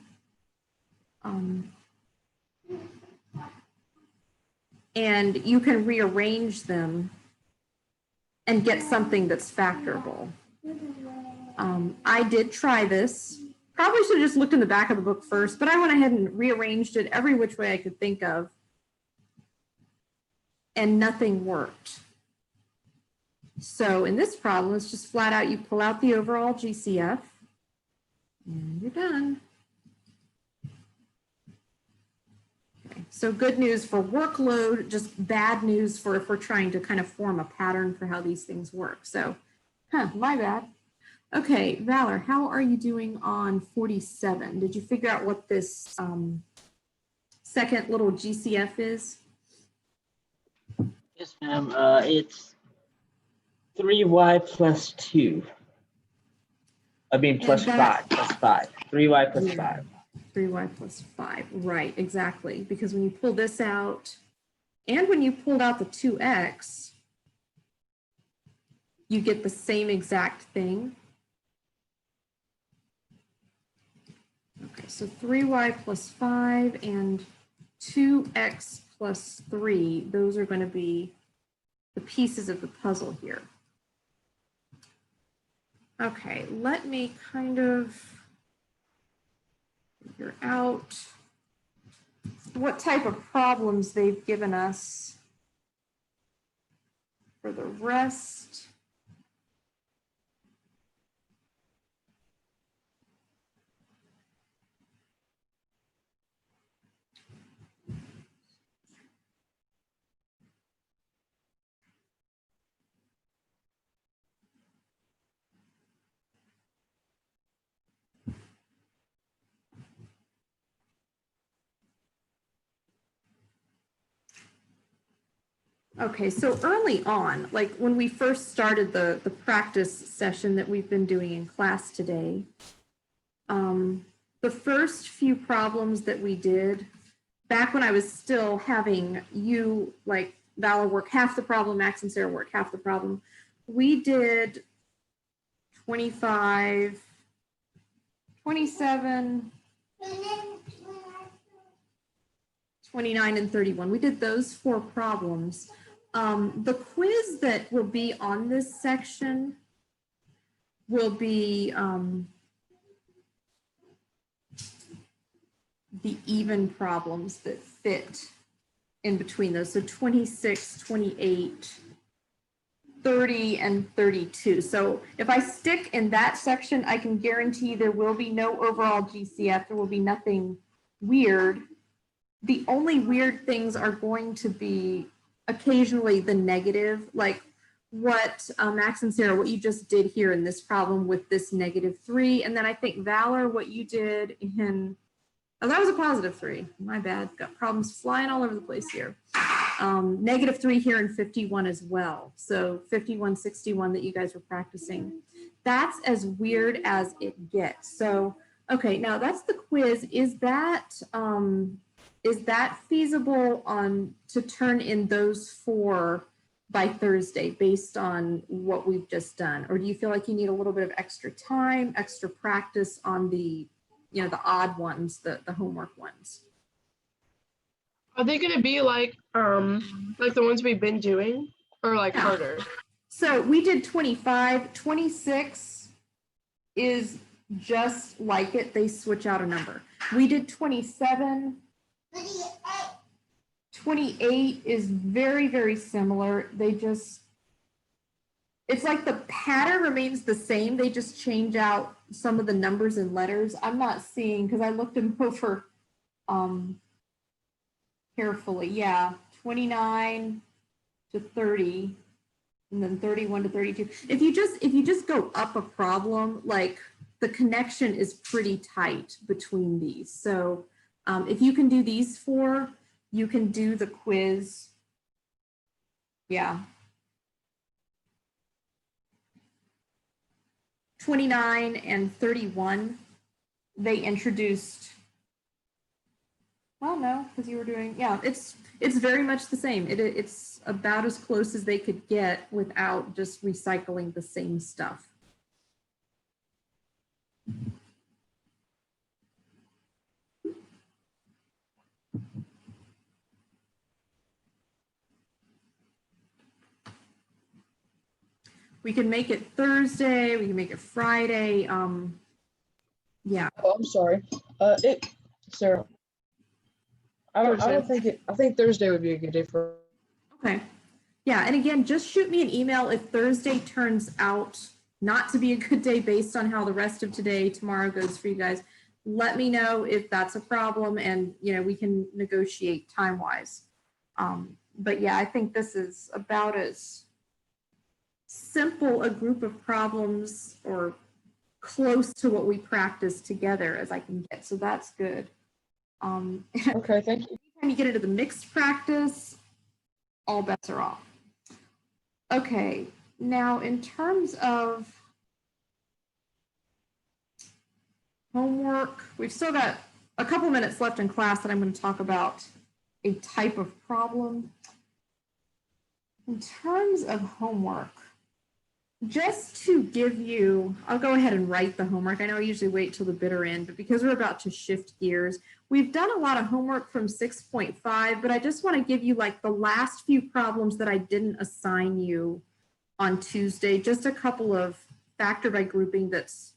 And you can rearrange them and get something that's factorable. I did try this. Probably should have just looked in the back of the book first, but I went ahead and rearranged it every which way I could think of, and nothing worked. So in this problem, it's just flat out, you pull out the overall GCF, and you're done. Okay, so good news for workload, just bad news for if we're trying to kind of form a pattern for how these things work. So, my bad. Okay, Valor, how are you doing on 47? Did you figure out what this second little GCF is? Yes, ma'am. It's 3y plus 2. I mean, plus 5, plus 5. 3y plus 5. 3y plus 5, right, exactly. Because when you pull this out, and when you pulled out the 2x, you get the same exact thing. Okay, so 3y plus 5 and 2x plus 3, those are going to be the pieces of the puzzle here. Okay, let me kind of figure out what type of problems they've given us for the rest. Okay, so early on, like when we first started the practice session that we've been doing in class today, the first few problems that we did, back when I was still having you, like Valor work half the problem, Max and Sarah work half the problem, we did 25, 27, 29, and 31. We did those 4 problems. The quiz that will be on this section will be the even problems that fit in between those. So 26, 28, 30, and 32. So if I stick in that section, I can guarantee there will be no overall GCF. There will be nothing weird. The only weird things are going to be occasionally the negative, like what Max and Sarah, what you just did here in this problem with this -3. And then I think Valor, what you did in, oh, that was a +3. My bad. Got problems flying all over the place here. -3 here in 51 as well. So 51, 61 that you guys were practicing. That's as weird as it gets. So, okay, now that's the quiz. Is that feasible to turn in those 4 by Thursday based on what we've just done? Or do you feel like you need a little bit of extra time, extra practice on the, the odd ones, the homework ones? Are they gonna be like the ones we've been doing, or like Yeah. harder? So we did 25, 26 is just like it. They switch out a number. We did 27. 28 is very, very similar. It's like the pattern remains the same. They just change out some of the numbers and letters. I'm not seeing, because I looked them over carefully. Yeah, 29 to 30, and then 31 to 32. If you just go up a problem, like the connection is pretty tight between these. So if you can do these 4, you can do the quiz. Yeah. 29 and 31, they introduced, well, no, because you were doing, yeah, it's very much the same. It's about as close as they could get without just recycling the same stuff. We can make it Thursday, we can make it Friday. Yeah. Oh, I'm sorry. Sarah. I don't think I think Thursday would be a good day for. Okay. Yeah, and again, just shoot me an email if Thursday turns out not to be a good day based on how the rest of today, tomorrow goes for you guys. Let me know if that's a problem, and we can negotiate time-wise. But yeah, I think this is about as simple a group of problems or close to what we practice together as I can get. So that's good. Okay, thank you. Anytime you get into the mixed practice, all bets are off. Okay, now in terms of homework, we've still got a couple minutes left in class that I'm going to talk about a type of problem. In terms of homework, just to give you, I'll go ahead and write the homework. I know I usually wait till the bitter end, but because we're about to shift gears, we've done a lot of homework from 6.5, but I just want to give you like the last few problems that I didn't assign you on Tuesday, just a couple of factor by grouping that's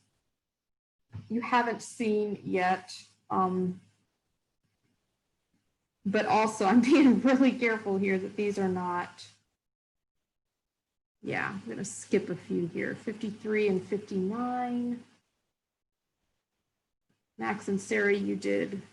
you haven't seen yet. But also I'm being really careful here that these are not, yeah, I'm going to skip a few here. 53 and 59. Max and Sarah, you did.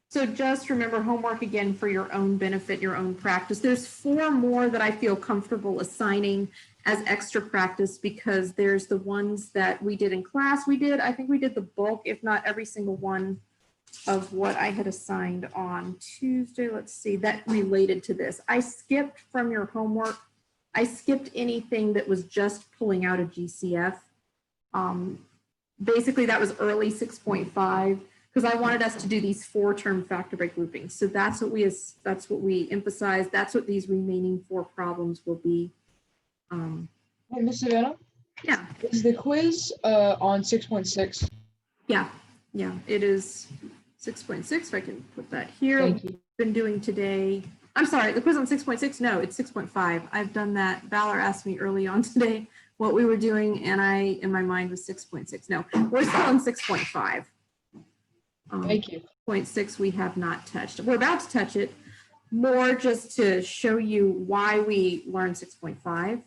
So just remember homework again for your own benefit, your own practice. There's 4 more that I feel comfortable assigning as extra practice because there's the ones that we did in class. I think we did the bulk, if not every single one of what I had assigned on Tuesday. Let's see, that related to this. I skipped from your homework. I skipped anything that was just pulling out a GCF. Basically, that was early 6.5 because I wanted us to do these 4-term factor by grouping. So that's what we emphasized. That's what these remaining 4 problems will be. Hey, Miss Savannah? Yeah. Is the quiz on 6.6? Yeah, it is 6.6. If I can put that here. Thank you. Been doing today. I'm sorry, the quiz on 6.6. No, it's 6.5. I've done that. Valor asked me early on today what we were doing, and in my mind was 6.6. No, we're still on 6.5. Thank you. 6.6 we have not touched. We're about to touch it more just to show you why we learned 6.5.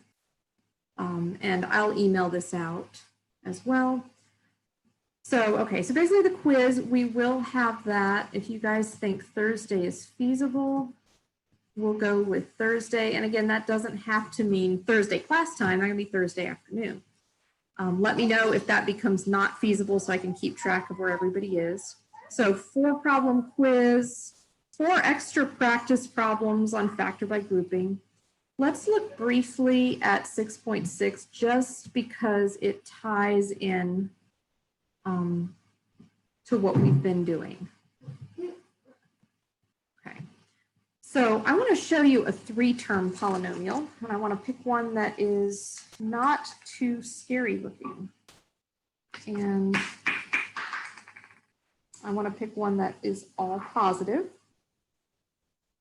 And I'll email this out as well. So, okay, so basically the quiz, we will have that. If you guys think Thursday is feasible, we'll go with Thursday. And again, that doesn't have to mean Thursday class time. That can be Thursday afternoon. Let me know if that becomes not feasible so I can keep track of where everybody is. So 4 problem quiz, 4 extra practice problems on factor by grouping. Let's look briefly at 6.6 just because it ties in to what we've been doing. Okay, so I want to show you a 3-term polynomial, and I want to pick one that is not too scary looking. And I want to pick one that is all positive.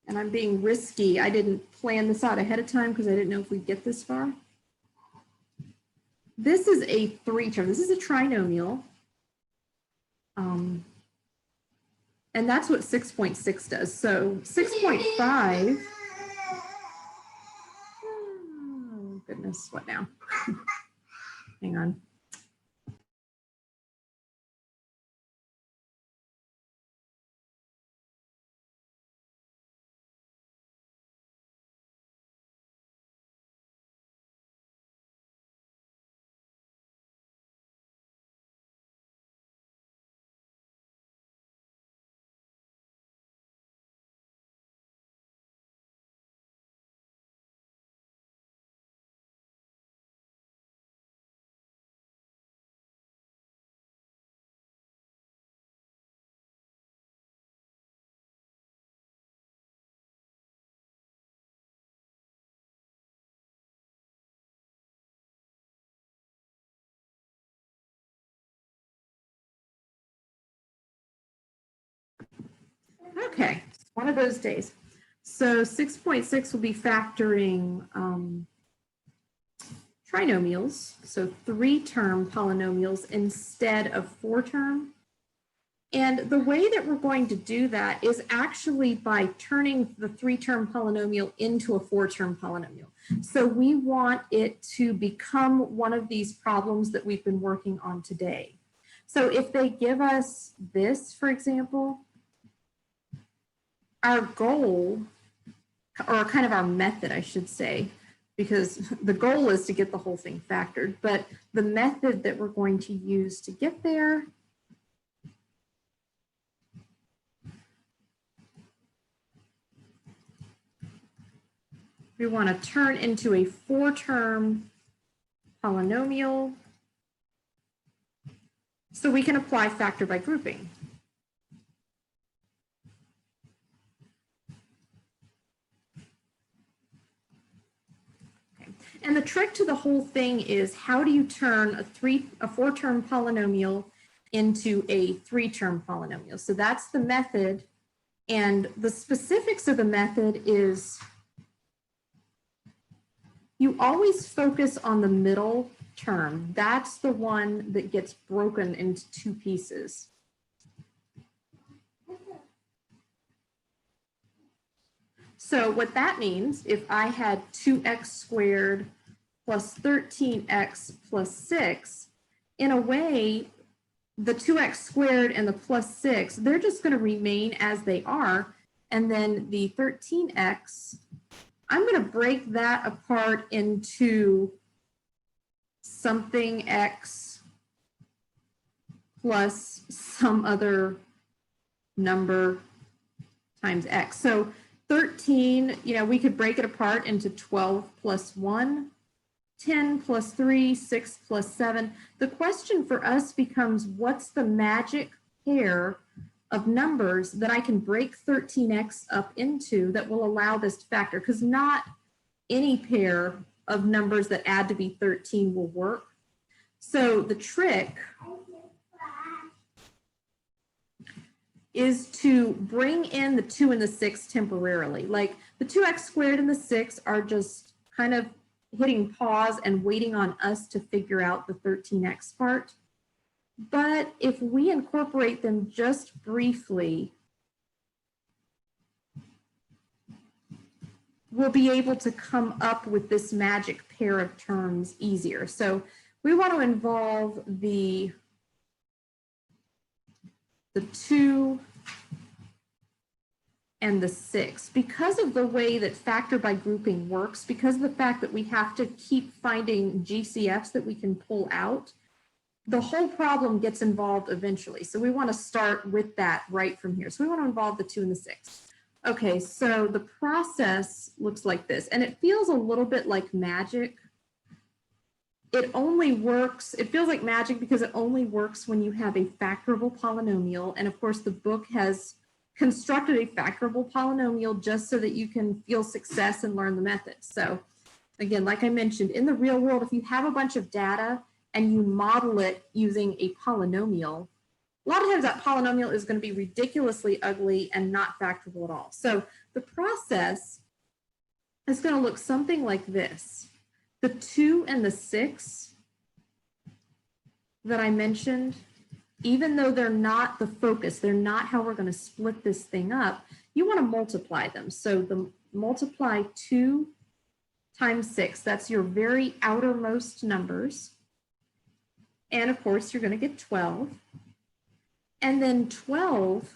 And I'm being risky. I didn't plan this out ahead of time because I didn't know if we'd get this far. This is a 3-term. This is a trinomial. And that's what 6.6 does. So 6.5, oh goodness, what now? Hang on. Okay, one of those days. So 6.6 will be factoring trinomials, so 3-term polynomials instead of 4-term. And the way that we're going to do that is actually by turning the 3-term polynomial into a 4-term polynomial. So we want it to become one of these problems that we've been working on today. So if they give us this, for example, our goal, or kind of our method, I should say, because the goal is to get the whole thing factored, but the method that we're going to use to get there we want to turn into a 4-term polynomial so we can apply factor by grouping. Okay. And the trick to the whole thing is how do you turn a 4-term polynomial into a 3-term polynomial? So that's the method, and the specifics of the method is you always focus on the middle term. That's the one that gets broken into 2 pieces. So what that means, if I had 2x squared plus 13x plus 6, in a way, the 2x squared and the plus 6, they're just going to remain as they are. And then the 13x, I'm going to break that apart into something x plus some other number times x. So 13, we could break it apart into 12 plus 1, 10 plus 3, 6 plus 7. The question for us becomes, what's the magic pair of numbers that I can break 13x up into that will allow this to factor? Because not any pair of numbers that add to be 13 will work. So the trick is to bring in the 2 and the 6 temporarily. Like the 2x squared and the 6 are just kind of hitting pause and waiting on us to figure out the 13x part. But if we incorporate them just briefly, we'll be able to come up with this magic pair of terms easier. So we want to involve the 2 and the 6. Because of the way that factor by grouping works, because of the fact that we have to keep finding GCFs that we can pull out, the whole problem gets involved eventually. So we want to start with that right from here. So we want to involve the 2 and the 6. Okay, so the process looks like this, and it feels a little bit like magic. It only works, it feels like magic because it only works when you have a factorable polynomial. And of course, the book has constructed a factorable polynomial just so that you can feel success and learn the method. So again, like I mentioned, in the real world, if you have a bunch of data and you model it using a polynomial, a lot of times that polynomial is going to be ridiculously ugly and not factorable at all. So the process is going to look something like this. The 2 and the 6 that I mentioned, even though they're not the focus, they're not how we're going to split this thing up, you want to multiply them. So the multiply 2 times 6, that's your very outermost numbers. And of course, you're going to get 12. And then 12,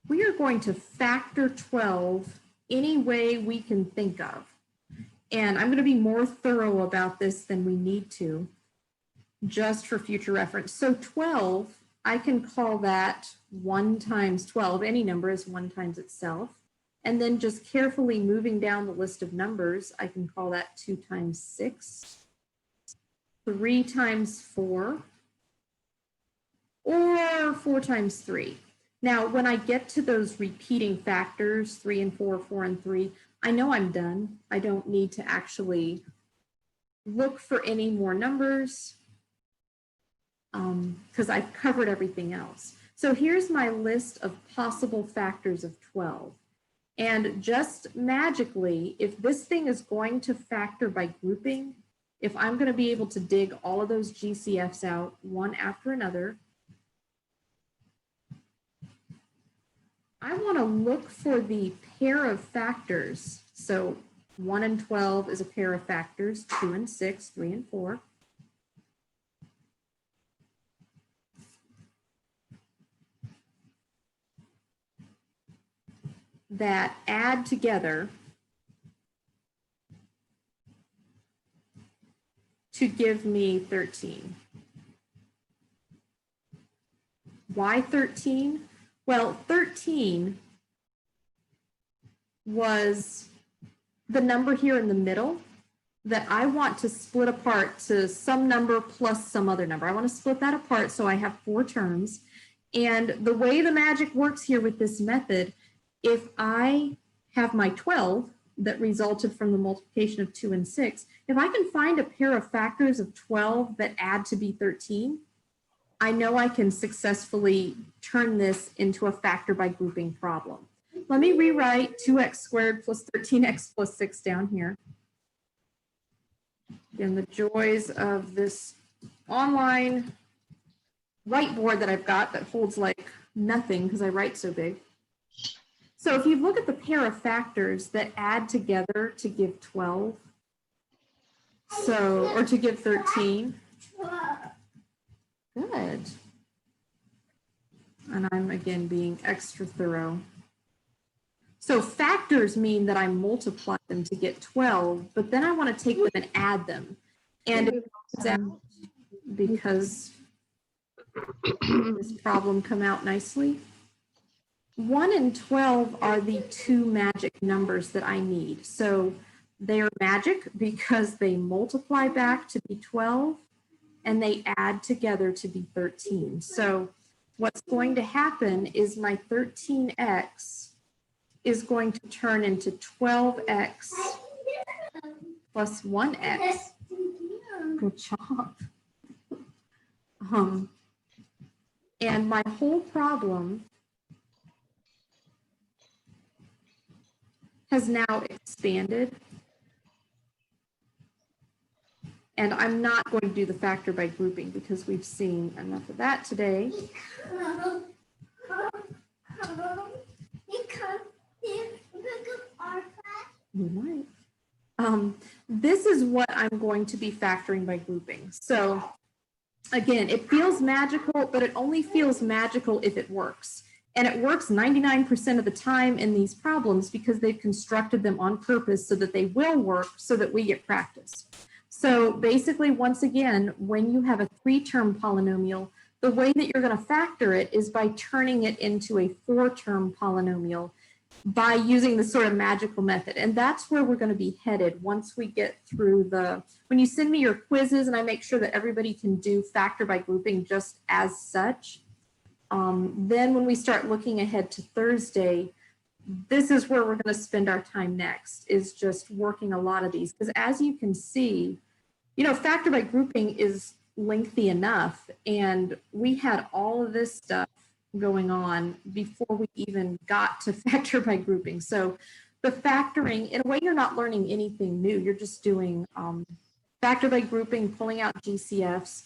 we are going to factor 12 any way we can think of. And I'm going to be more thorough about this than we need to, just for future reference. So 12, I can call that 1 times 12. Any number is 1 times itself. And then just carefully moving down the list of numbers, I can call that 2 times 6, 3 times 4, or 4 times 3. Now, when I get to those repeating factors, 3 and 4, 4 and 3, I know I'm done. I don't need to actually look for any more numbers because I've covered everything else. So here's my list of possible factors of 12. And just magically, if this thing is going to factor by grouping, if I'm going to be able to dig all of those GCFs out one after another, I want to look for the pair of factors. So 1 and 12 is a pair of factors, 2 and 6, 3 and 4. That add together to give me 13. Why 13? Well, 13 was the number here in the middle that I want to split apart to some number plus some other number. I want to split that apart so I have 4 terms. And the way the magic works here with this method, if I have my 12 that resulted from the multiplication of 2 and 6, if I can find a pair of factors of 12 that add to be 13, I know I can successfully turn this into a factor by grouping problem. Let me rewrite 2x squared plus 13x plus 6 down here. Again, the joys of this online whiteboard that I've got that holds like nothing because I write so big. So if you look at the pair of factors that add together to give 12, so, or to give 13, good. And I'm again being extra thorough. So factors mean that I multiply them to get 12, but then I want to take them and add them. And it comes out, because this problem come out nicely, 1 and 12 are the 2 magic numbers that I need. So they are magic because they multiply back to be 12 and they add together to be 13. So what's going to happen is my 13x is going to turn into 12x plus 1x. Good job. And my whole problem has now expanded. And I'm not going to do the factor by grouping because we've seen enough of that today. You might. This is what I'm going to be factoring by grouping. So again, it feels magical, but it only feels magical if it works. And it works 99% of the time in these problems because they've constructed them on purpose so that they will work so that we get practice. So basically, once again, when you have a 3-term polynomial, the way that you're going to factor it is by turning it into a 4-term polynomial by using this sort of magical method. And that's where we're going to be headed once we get through when you send me your quizzes and I make sure that everybody can do factor by grouping just as such. Then when we start looking ahead to Thursday, this is where we're going to spend our time next, is just working a lot of these. Because as you can see, factor by grouping is lengthy enough. And we had all of this stuff going on before we even got to factor by grouping. So the factoring, in a way, you're not learning anything new. You're just doing factor by grouping, pulling out GCFs,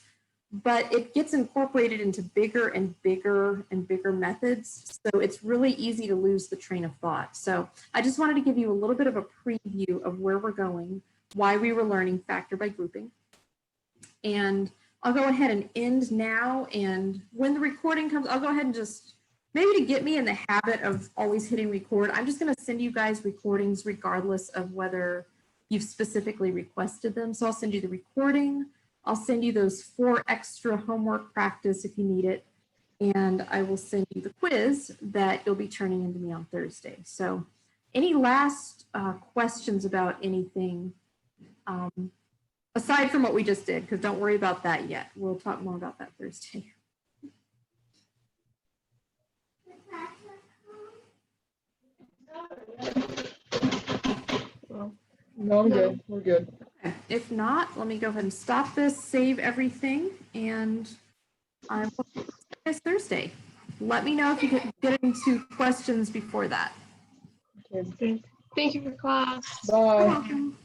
but it gets incorporated into bigger and bigger and bigger methods. So it's really easy to lose the train of thought. So I just wanted to give you a little bit of a preview of where we're going, why we were learning factor by grouping. And I'll go ahead and end now. And when the recording comes, I'll go ahead and just, maybe to get me in the habit of always hitting record, I'm just going to send you guys recordings regardless of whether you've specifically requested them. So I'll send you the recording. I'll send you those 4 extra homework practice if you need it. And I will send you the quiz that you'll be turning into me on Thursday. So any last questions about anything aside from what we just did? Because don't worry about that yet. We'll talk more about that Thursday. Well, No, I'm good. We're good. Okay. If not, let me go ahead and stop this, save everything, and I will see you guys Thursday. Let me know if you get into questions before that. Okay. thank you for class. Bye. You're welcome.